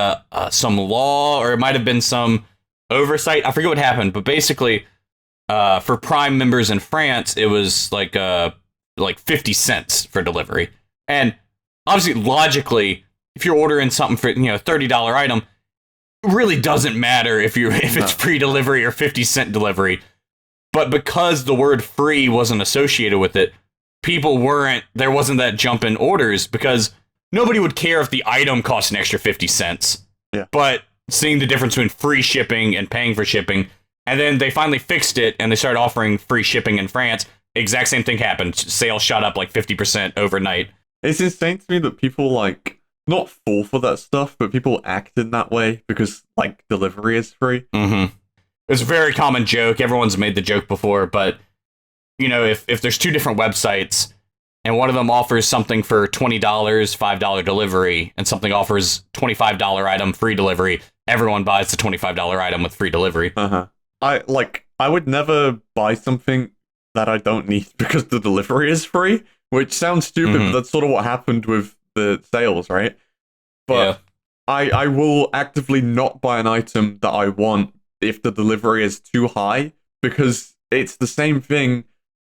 some law, or it might have been some oversight. I forget what happened, but basically, for Prime members in France, it was like 50 cents for delivery. And obviously, logically, if you're ordering something for $30 item, it really doesn't matter if it's free delivery or 50-cent delivery. But because the word free wasn't associated with it, there wasn't that jump in orders, because nobody would care if the item cost an extra 50 cents. Yeah. But seeing the difference between free shipping and paying for shipping, and then they finally fixed it and they started offering free shipping in France, exact same thing happened. Sales shot up like 50% overnight. It's insane to me that people not fall for that stuff, but people act in that way because delivery is free. Mm-hmm. It's a very common joke. Everyone's made the joke before, but if there's two different websites and one of them offers something for $20, $5 delivery, and something offers $25 item free delivery, everyone buys the $25 item with free delivery. Uh-huh. I would never buy something that I don't need because the delivery is free, which sounds stupid, but that's sort of what happened with the sales, right? But I will actively not buy an item that I want if the delivery is too high, because it's the same thing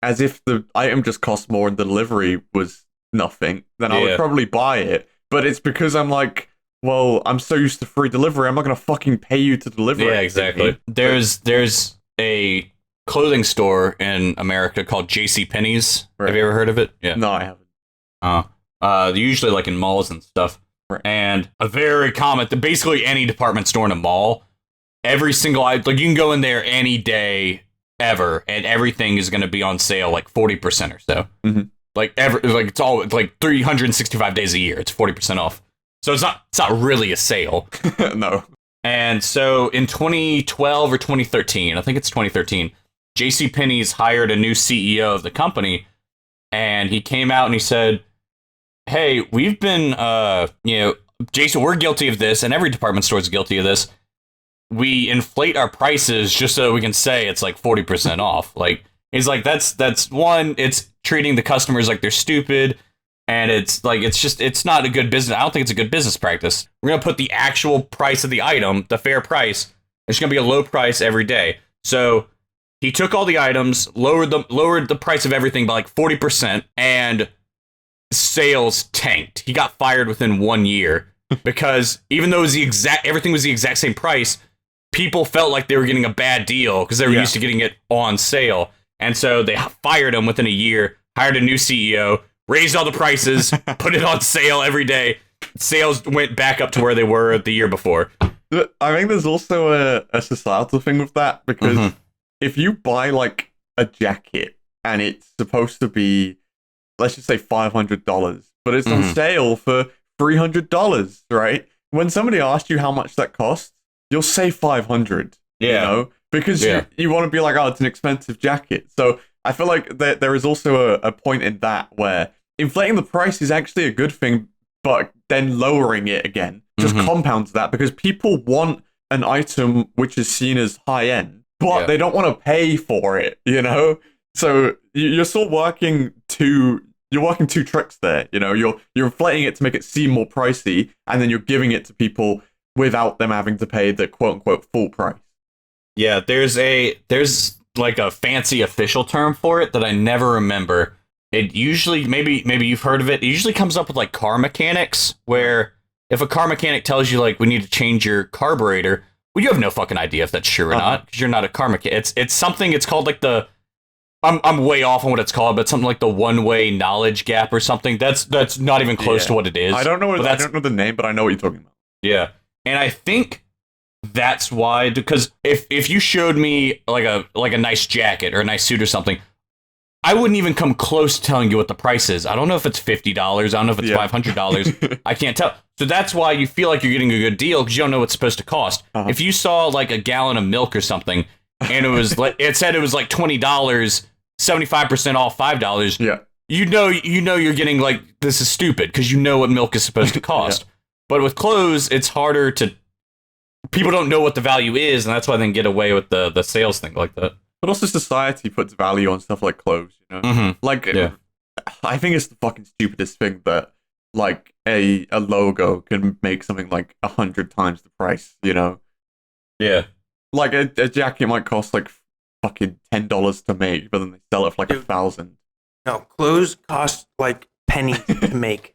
as if the item just cost more and the delivery was nothing, then I would probably buy it. But it's because I'm like, well, I'm so used to free delivery, I'm not going to fucking pay you to deliver it. Yeah, exactly. There's a clothing store in America called JCPenney's. Right. Have you ever heard of it? Yeah. No, I haven't. They're usually like in malls and stuff. Right. And a very common, basically any department store in a mall, every single, you can go in there any day ever, and everything is going to be on sale 40% or so. Mm-hmm. It's all 365 days a year. It's 40% off. So it's not really a sale. No. And so in 2012 or 2013, I think it's 2013, JCPenney's hired a new CEO of the company, and he came out and he said, hey, we've been, Jason, we're guilty of this, and every department store is guilty of this. We inflate our prices just so we can say it's 40% off. He's like, that's one, it's treating the customers like they're stupid, and it's not a good business. I don't think it's a good business practice. We're going to put the actual price of the item, the fair price. It's going to be a low price every day. So he took all the items, lowered the price of everything by 40%, and sales tanked. He got fired within 1 year because even though everything was the exact same price, people felt like they were getting a bad deal because they were used to getting it on sale. And so they fired him within a year, hired a new CEO, raised all the prices, put it on sale every day. Sales went back up to where they were the year before. I think there's also a societal thing with that, because if you buy a jacket and it's supposed to be, let's just say $500, but it's on sale for $300, right? When somebody asks you how much that costs, you'll say 500, because you want to be like, oh, it's an expensive jacket. So I feel like there is also a point in that where inflating the price is actually a good thing, but then lowering it again just compounds that, because people want an item which is seen as high end, but they don't want to pay for it, So you're still working two tricks there, You're inflating it to make it seem more pricey, and then you're giving it to people without them having to pay the quote unquote full price. Yeah, there's a fancy official term for it that I never remember. It usually, maybe you've heard of it. It usually comes up with car mechanics, where if a car mechanic tells you we need to change your carburetor, well, you have no fucking idea if that's true or not, because you're not a car mechanic. It's something. It's called I'm way off on what it's called, but something like the one-way knowledge gap or something. That's not even close to what it is. I don't know the name, but I know what you're talking about. Yeah, and I think that's why, because if you showed me a nice jacket or a nice suit or something, I wouldn't even come close to telling you what the price is. I don't know if it's $50. I don't know if it's $500. I can't tell. So that's why you feel like you're getting a good deal, because you don't know what it's supposed to cost. If you saw a gallon of milk or something, and it was it said it was $20, 75% off $5. Yeah, you know you're getting this is stupid, because you know what milk is supposed to cost. But with clothes, it's harder to people don't know what the value is, and that's why they can get away with the sales thing like that. But also society puts value on stuff like clothes, you know? Mm-hmm. Like, Yeah. I think it's the fucking stupidest thing that, like, a logo can make something like 100 times the price, you know? Yeah. Like, a jacket might cost, like, fucking $10 to make, but then they sell it for, like, Dude. 1,000. No, clothes cost like pennies to make.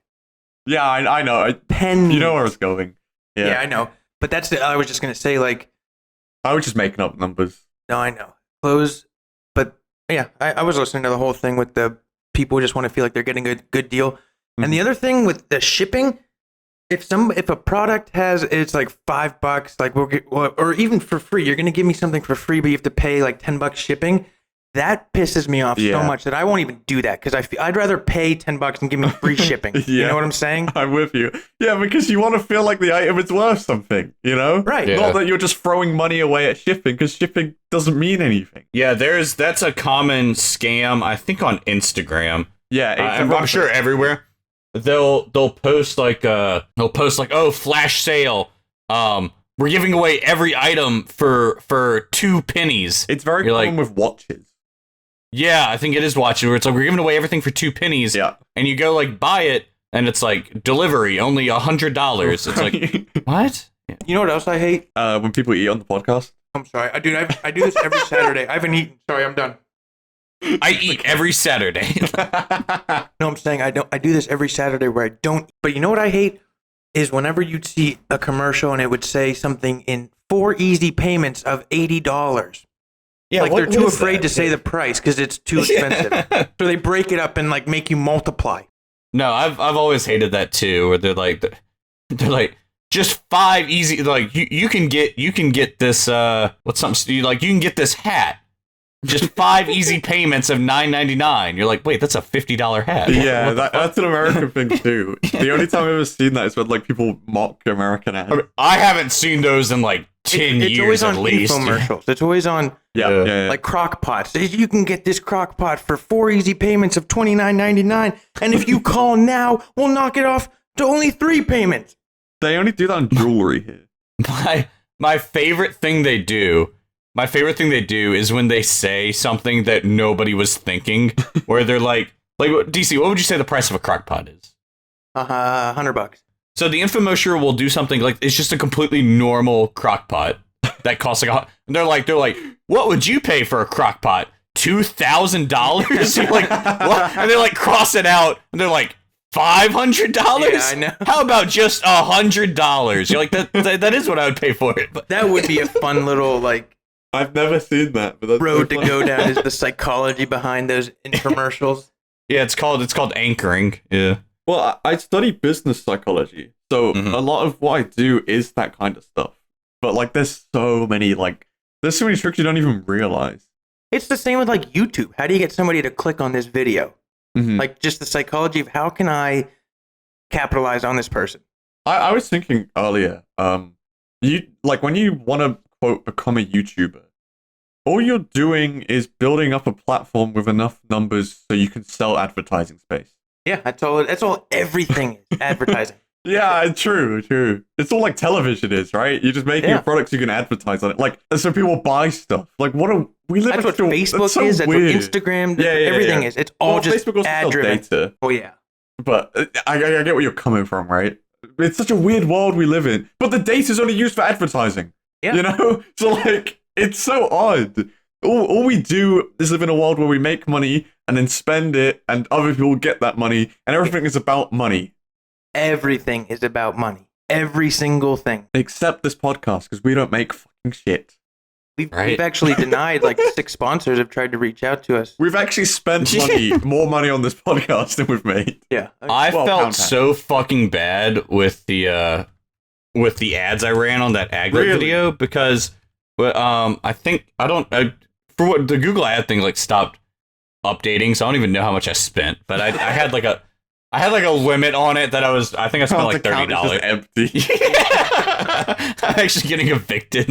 Yeah, I know. Pennies. You know where I was going. Yeah, I know. But I was just gonna say, like, I was just making up numbers. no, I know clothes, but yeah, I was listening to the whole thing with the people who just want to feel like they're getting a good deal. And the other thing with the shipping, if a product it's like $5, like or even for free, you're gonna give me something for free, but you have to pay like $10 shipping. That pisses me off so much that I won't even do that because I'd rather pay $10 and give me free shipping. You know what I'm saying? I'm with you. Yeah, because you want to feel like the item is worth something, you know? Right. Yeah. Not that you're just throwing money away at shipping, because shipping doesn't mean anything. Yeah, that's a common scam, I think, on Instagram. Yeah, I'm sure everywhere. They'll post like oh, flash sale. We're giving away every item for 2 pennies. It's very common with watches. Yeah, I think it is watching where it's like we're giving away everything for 2 pennies. Yeah. And you go like buy it and it's like delivery only $100. It's like what? You know what else I hate? When people eat on the podcast. I'm sorry. I do this every Saturday. I haven't eaten. Sorry, I'm done. I eat every Saturday. No, I'm saying I do this every Saturday where I don't. But you know what I hate is whenever you'd see a commercial and it would say something in 4 easy payments of $80. Yeah, like they're too afraid to say the price because it's too expensive. So they break it up and like make you multiply. No, I've always hated that too. Where they're like just 5 easy. Like you can get this what's something you like? You can get this hat. Just 5 easy payments of $9.99. You're like, wait, that's a $50 hat. Yeah, that's an American thing too. The only time I've ever seen that is when like people mock American ads. I haven't seen those in like 10 It's years always on at least. infomercials. It's always on Yeah. like crock pots. You can get this crock pot for 4 easy payments of $29.99, and if you call now, we'll knock it off to only 3 payments. They only do that on jewelry here. My favorite thing they do is when they say something that nobody was thinking, where they're like DC, what would you say the price of a crock pot is? $100. So the infomercial will do something like it's just a completely normal crock pot that costs like they're like, what would you pay for a crock pot? $2,000? You're like, what? And they like cross it out and they're like, $500? Yeah, I know. How about just $100? You're like, that is what I would pay for it. But That would be a fun little like I've never seen that, but that's road so to funny. go down is the psychology behind those infomercials. yeah, it's called anchoring. Yeah. Well, I study business psychology, so Mhm. a lot of what I do is that kind of stuff. But like, there's so many tricks you don't even realize. It's the same with like YouTube. How do you get somebody to click on this video? Mhm. Like just the psychology of how can I capitalize on this person? I was thinking earlier, you like when you want to quote become a YouTuber, all you're doing is building up a platform with enough numbers so you can sell advertising space. Yeah, that's all everything is advertising. Yeah, true. It's all like television is, right? You're just making a product so you can advertise on it. Like, and so people buy stuff. Like, we live That's in what such a- Facebook that's so is, that's weird. what Instagram, Yeah, everything yeah. is. It's all just Facebook also ad sells driven. data, Oh yeah. but I get where you're coming from, right? It's such a weird world we live in. But the data's only used for advertising. Yeah. You know? So like, it's so odd. All we do is live in a world where we make money and then spend it, and other people get that money, and everything is about money. Everything is about money. Every single thing. Except this podcast, because we don't make fucking shit. We've Right. actually denied like 6 sponsors have tried to reach out to us. We've actually spent more money on this podcast than we've made. Yeah. I Well, felt pound so fucking bad with the ads I ran on that agri Really? video because I think for what the Google ad thing like stopped updating, so I don't even know how much I spent. But I had like a limit on it that I think I spent like The account is $30. just empty. I'm actually getting evicted.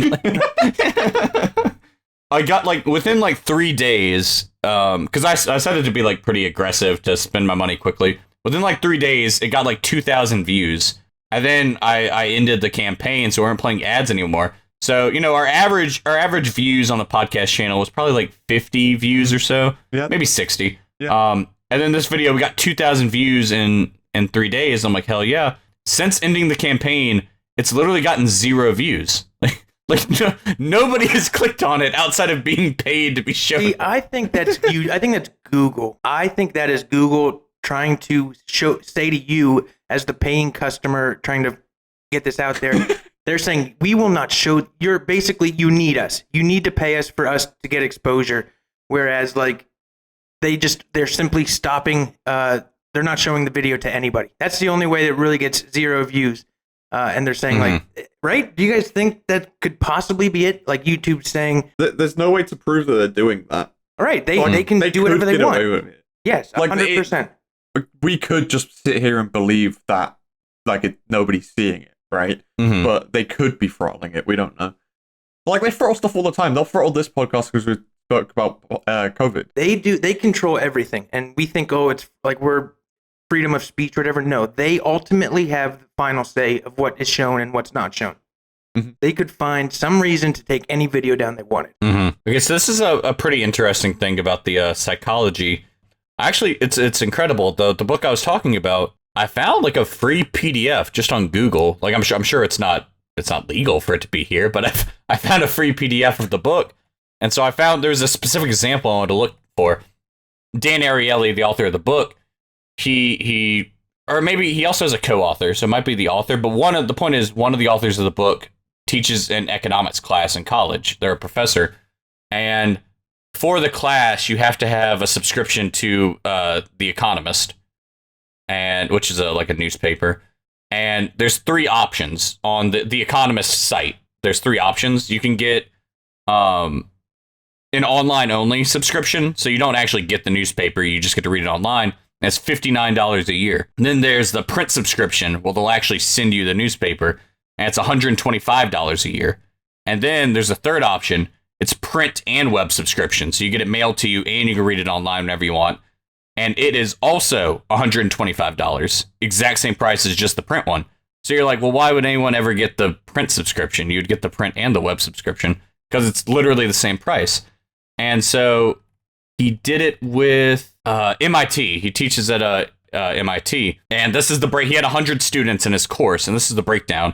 I got like within like 3 days, because I set it to be like pretty aggressive to spend my money quickly. Within like 3 days, it got like 2,000 views, And then I ended the campaign, so we weren't playing ads anymore. So, you know, our average views on the podcast channel was probably like 50 views or so, maybe 60. Yeah. And then this video, we got 2,000 views in 3 days. I'm like, hell yeah. Since ending the campaign, it's literally gotten 0 views. Nobody has clicked on it outside of being paid to be shown. See, I think that's you. I think that's Google. I think that is Google trying to say to you as the paying customer, trying to get this out there. They're saying, we will not show, you need us. You need to pay us for us to get exposure. Whereas like they're simply stopping, they're not showing the video to anybody. That's the only way that really gets 0 views. And they're saying like, right? Do you guys think that could possibly be it? Like YouTube saying, there's no way to prove that they're doing that. All right. They can do whatever they want. Away with it. Yes, like 100%. We could just sit here and believe that like nobody's seeing it, right? Mm-hmm. But they could be throttling it. We don't know. Like they throttle stuff all the time. They'll throttle this podcast because we spoke about COVID. They do. They control everything, and we think, oh, it's like we're freedom of speech, or whatever. No, they ultimately have the final say of what is shown and what's not shown. Mm-hmm. They could find some reason to take any video down they wanted. Mm-hmm. Okay, so this is a pretty interesting thing about the psychology. Actually, it's incredible. The book I was talking about, I found like a free PDF just on Google. Like I'm sure it's not legal for it to be here, but I found a free PDF of the book, and so I found there's a specific example I wanted to look for. Dan Ariely, the author of the book, he or maybe he also has a co-author, so it might be the author. But one of the authors of the book teaches an economics class in college. They're a professor, and for the class, you have to have a subscription to The Economist, and which is like a newspaper. And there's 3 options on the Economist site. There's 3 options. You can get an online only subscription, so you don't actually get the newspaper. You just get to read it online. And it's $59 a year. And then there's the print subscription. Well, they'll actually send you the newspaper, and it's $125 a year. And then there's a third option. It's print and web subscription. So you get it mailed to you and you can read it online whenever you want. And it is also $125. Exact same price as just the print one. So you're like, well, why would anyone ever get the print subscription? You'd get the print and the web subscription because it's literally the same price. And so he did it with MIT. He teaches at MIT. And this is the break. He had 100 students in his course, and this is the breakdown.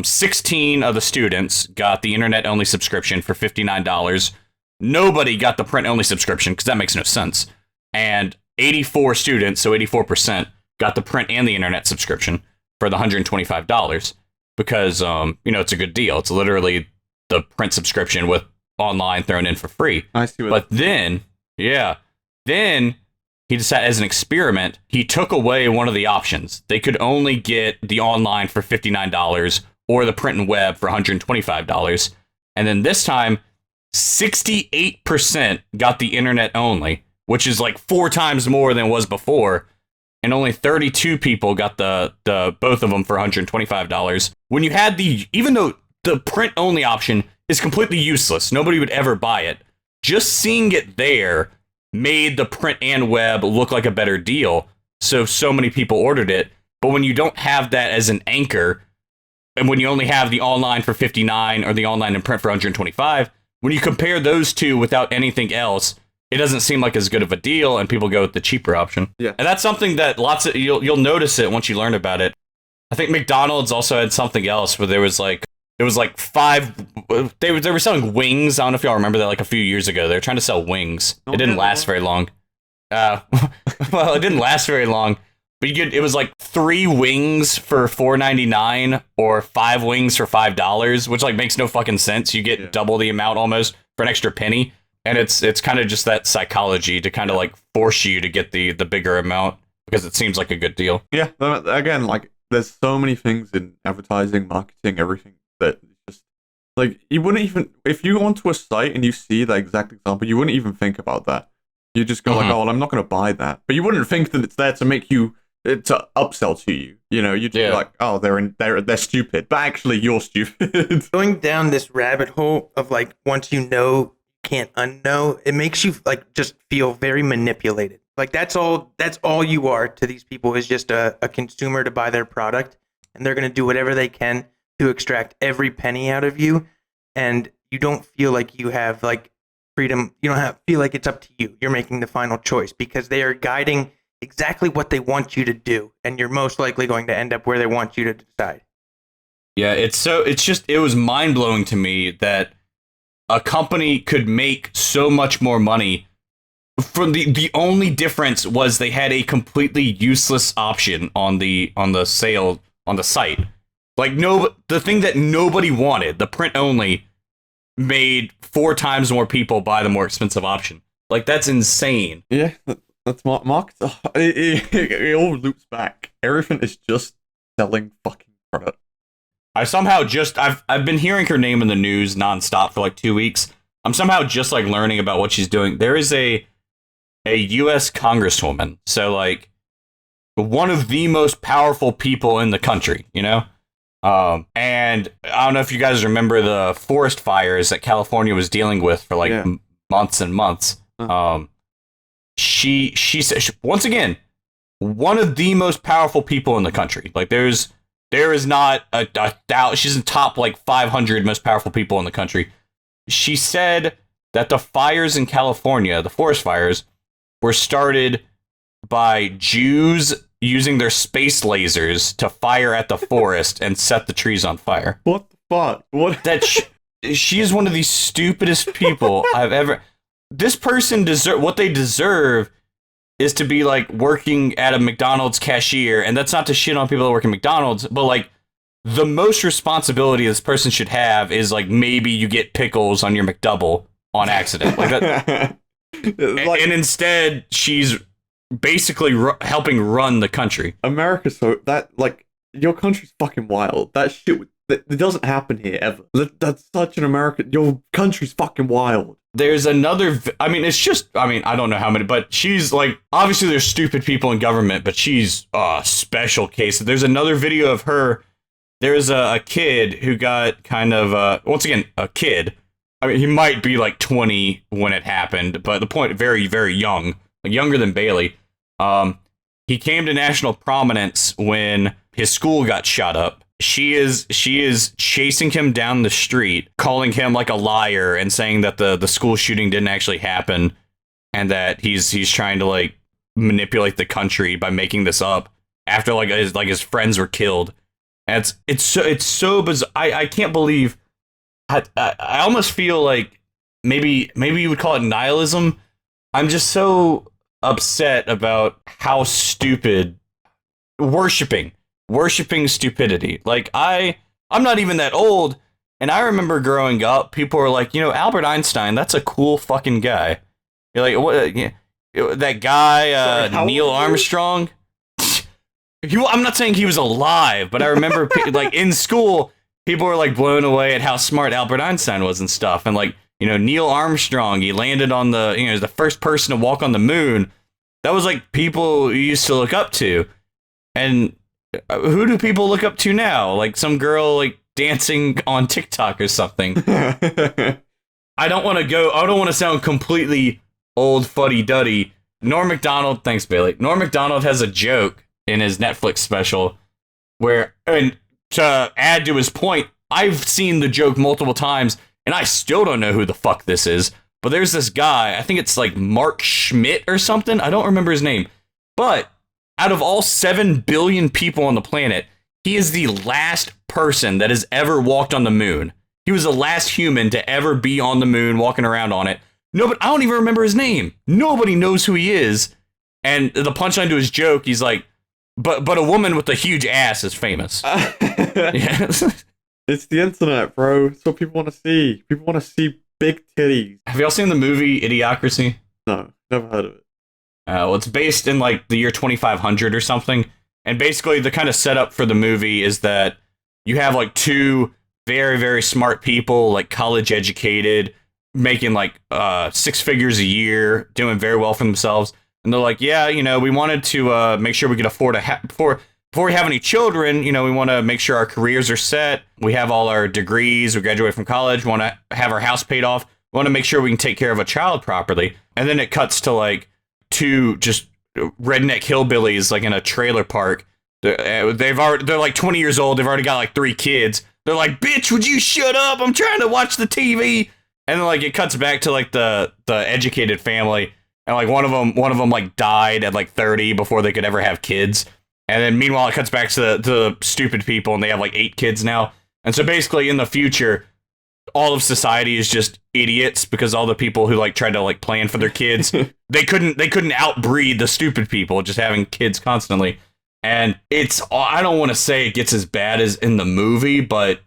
16 of the students got the internet-only subscription for $59. Nobody got the print-only subscription because that makes no sense. And 84 students, so 84%, got the print and the internet subscription for the $125 because, it's a good deal. It's literally the print subscription with online thrown in for free. I see. But then he decided, as an experiment, he took away one of the options. They could only get the online for $59 or the print and web for $125. And then this time, 68% got the internet only, which is like 4 times more than it was before. And only 32 people got the both of them for $125. When you had even though the print only option is completely useless, nobody would ever buy it. Just seeing it there made the print and web look like a better deal. So many people ordered it. But when you don't have that as an anchor, and when you only have the online for $59 or the online and print for $125, when you compare those two without anything else, it doesn't seem like as good of a deal, and people go with the cheaper option. Yeah. And that's something that you'll notice it once you learn about it. I think McDonald's also had something else where there was like 5. They were selling wings. I don't know if y'all remember that, like a few years ago. They were trying to sell wings. It didn't last very long. Well, it didn't last very long. But it was like 3 wings for $4.99 or 5 wings for $5, which like makes no fucking sense. You get double the amount almost for an extra penny. And it's kind of just that psychology to kind of like force you to get the bigger amount because it seems like a good deal. Yeah. Again, like there's so many things in advertising, marketing, everything that just like you wouldn't even, if you go onto a site and you see the exact example, you wouldn't even think about that. You just go like, oh, well, I'm not going to buy that. But you wouldn't think that it's there to make you, to upsell to you. You know, you'd be like, oh, they're stupid. But actually, you're stupid. Going down this rabbit hole of like, once you know, can't unknow, it makes you like just feel very manipulated. Like that's all you are to these people is just a consumer to buy their product. and they're going to do whatever they can to extract every penny out of you, and you don't feel like you have like freedom. You don't feel like it's up to you. You're making the final choice because they are guiding exactly what they want you to do, and you're most likely going to end up where they want you to decide. Yeah, it was mind-blowing to me that a company could make so much more money from the only difference was they had a completely useless option on the sale on the site. Like the thing that nobody wanted, the print only, made 4 times more people buy the more expensive option. Like, that's insane. Yeah, that's market. It all loops back. Everything is just selling fucking product. I somehow I've been hearing her name in the news nonstop for like 2 weeks. I'm somehow just like learning about what she's doing. There is a U.S. congresswoman, so like one of the most powerful people in the country, you know. And I don't know if you guys remember the forest fires that California was dealing with for like months and months. She said, once again, one of the most powerful people in the country. Like there is not she's in top like 500 most powerful people in the country. She said that the fires in California, the forest fires, were started by Jews using their space lasers to fire at the forest and set the trees on fire. What the fuck? What? That she is one of the stupidest people I've ever. This person what they deserve is to be like working at a McDonald's cashier, and that's not to shit on people that work at McDonald's, but like the most responsibility this person should have is like maybe you get pickles on your McDouble on accident, like that. And instead she's basically helping run the country. America, so that like your country's fucking wild. That shit it doesn't happen here ever. That's such an American. Your country's fucking wild. There's another. I mean, I don't know how many, but she's like, obviously there's stupid people in government, but she's a special case. There's another video of her. There's a kid who got kind of once again a kid. I mean, he might be like 20 when it happened, but the point, very, very young, like younger than Bailey. He came to national prominence when his school got shot up. She is chasing him down the street, calling him like a liar and saying that the school shooting didn't actually happen and that he's trying to like manipulate the country by making this up after his friends were killed. And it's so bizarre. I can't believe. I almost feel like maybe you would call it nihilism. I'm just so upset about how stupid worshiping stupidity. Like I'm not even that old, and I remember growing up, people were like, Albert Einstein, that's a cool fucking guy. You're like, what? That guy, Neil Armstrong. I'm not saying he was alive, but I remember like in school, people were like blown away at how smart Albert Einstein was and stuff, and like Neil Armstrong, he landed on the the first person to walk on the moon. That was like people you used to look up to, and who do people look up to now? Like some girl like dancing on TikTok or something. I don't want to sound completely old fuddy-duddy. Norm Macdonald, thanks Bailey. Norm Macdonald has a joke in his Netflix special where, and to add to his point, I've seen the joke multiple times and I still don't know who the fuck this is. But there's this guy, I think it's like Mark Schmidt or something. I don't remember his name. But out of all 7 billion people on the planet, he is the last person that has ever walked on the moon. He was the last human to ever be on the moon, walking around on it. No, but I don't even remember his name. Nobody knows who he is. And the punchline to his joke, he's like, but a woman with a huge ass is famous. Yeah. It's the internet, bro. It's what people want to see. People want to see big titties. Have y'all seen the movie Idiocracy? No, never heard of it. Well, it's based in like the year 2500 or something. And basically the kind of setup for the movie is that you have like 2 very, very smart people, like college educated, making like 6 figures a year, doing very well for themselves. And they're like, yeah, we wanted to make sure we could afford before we have any children, we want to make sure our careers are set. We have all our degrees. We graduate from college. We want to have our house paid off. We want to make sure we can take care of a child properly. And then it cuts to like 2 just redneck hillbillies like in a trailer park They're like 20 years old. They've already got like 3 kids. They're like, bitch, would you shut up? I'm trying to watch the TV. And then like it cuts back to like the educated family, and like one of them like died at like 30 before they could ever have kids. And then meanwhile it cuts back to the stupid people, and they have like 8 kids now. And so basically in the future, all of society is just idiots because all the people who like tried to like plan for their kids, they couldn't outbreed the stupid people just having kids constantly. And I don't want to say it gets as bad as in the movie, but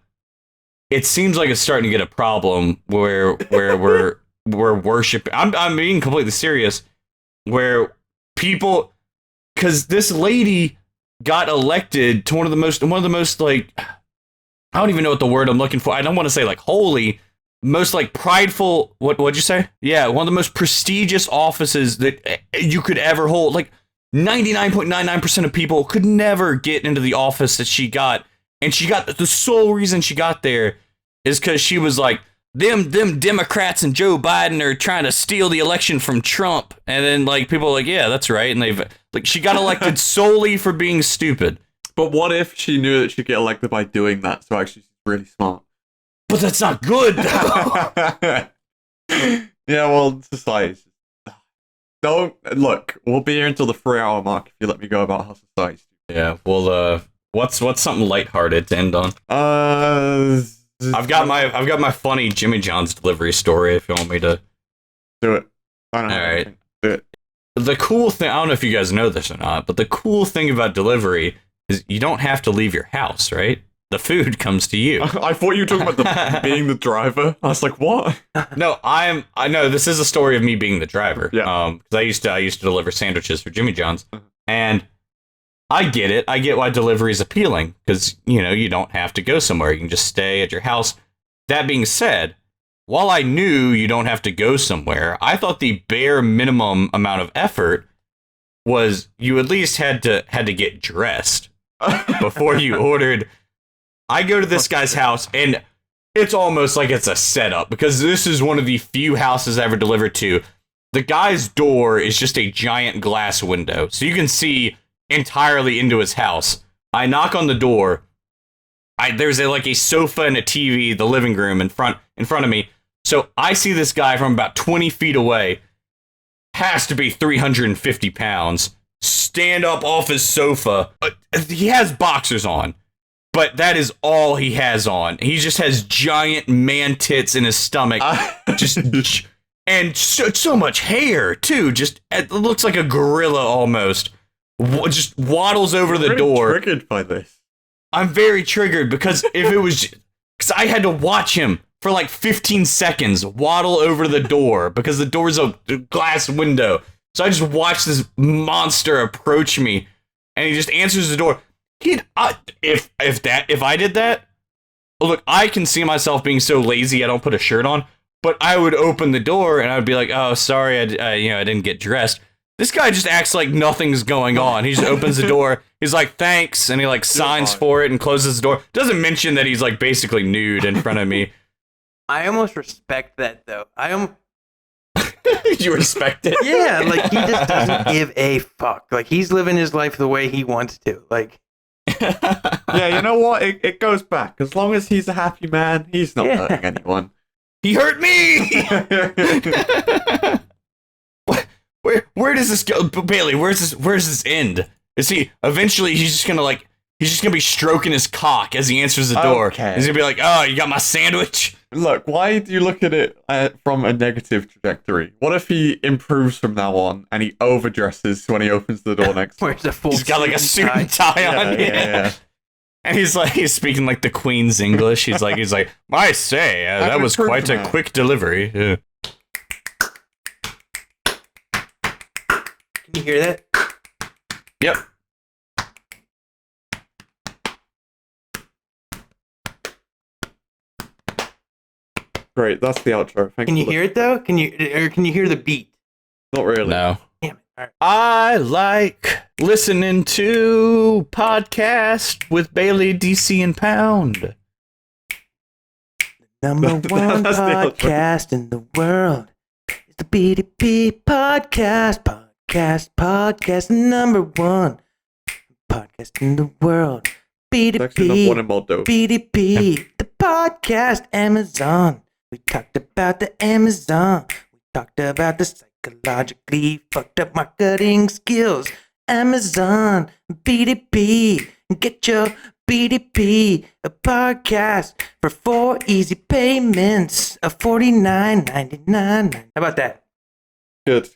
it seems like it's starting to get a problem where we're worshiping. I'm being completely serious. Where people, because this lady got elected to one of the most like, I don't even know what the word I'm looking for. I don't want to say like holy, most like prideful. What'd you say? Yeah, one of the most prestigious offices that you could ever hold. Like 99.99% of people could never get into the office that she got. And she got, the sole reason she got there is because she was like, them Democrats and Joe Biden are trying to steal the election from Trump. And then like people are like, yeah, that's right. And they've like, she got elected solely for being stupid. But what if she knew that she'd get elected by doing that? So actually she's really smart. But that's not good. Yeah, well, society. Don't look. We'll be here until the 3-hour mark if you let me go about how society. Yeah. Well, what's something lighthearted to end on? I've got my funny Jimmy John's delivery story. If you want me to do it. All right. Do it. The cool thing, I don't know if you guys know this or not, but the cool thing about delivery is you don't have to leave your house, right? The food comes to you. I thought you were talking about being the driver. I was like, what? No, I know this is a story of me being the driver. Yeah. Because I used to deliver sandwiches for Jimmy John's, and I get it. I get why delivery is appealing because you don't have to go somewhere. You can just stay at your house. That being said, while I knew you don't have to go somewhere, I thought the bare minimum amount of effort was you at least had to get dressed before you ordered. I go to this guy's house, and it's almost like it's a setup because this is one of the few houses I ever delivered to. The guy's door is just a giant glass window, so you can see entirely into his house. I knock on the door. There's a sofa and a TV, the living room in front of me. So I see this guy from about 20 feet away. Has to be 350 pounds. Stand up off his sofa. He has boxers on, but that is all he has on. He just has giant man tits in his stomach. And so much hair, too. Just, it looks like a gorilla almost. Just waddles over the door. I'm triggered by this. I'm very triggered because because I had to watch him for like 15 seconds waddle over the door because the door's a glass window. So I just watched this monster approach me, and he just answers the door. If I did that, look, I can see myself being so lazy I don't put a shirt on, but I would open the door and I would be like, oh, sorry, I didn't get dressed. This guy just acts like nothing's going on. He just opens the door. He's like, thanks. And he like signs for it and closes the door. Doesn't mention that he's like basically nude in front of me. I almost respect that though. You respect it? Yeah, like he just doesn't give a fuck. Like he's living his life the way he wants to. Like, yeah, you know what? It goes back. As long as he's a happy man, he's not hurting anyone. He hurt me. Where does this go, Bailey? Where's this end? Is he eventually? He's just gonna be stroking his cock as he answers the door. Okay. He's gonna be like, "Oh, you got my sandwich." Look, why do you look at it from a negative trajectory? What if he improves from now on and he overdresses when he opens the door next? He's got like a suit and tie on. Yeah. And he's speaking like the Queen's English. He's like, I say, that was quite a quick delivery. Yeah. Can you hear that? Yep. Great, that's the outro. Can you hear it though? Can you hear the beat? Not really. No. Damn it. All right. I like listening to podcast with Bailey, DC, and Pound. Number one podcast in the world. It's the BDP podcast. Podcast number one. podcast in the world. There's actually not one BDP, in mod though. BDP, the podcast Amazon. We talked about the Amazon. We talked about the psychologically fucked up marketing skills. Amazon, BDP, get your BDP, a podcast for 4 easy payments of $49.99. How about that? Good.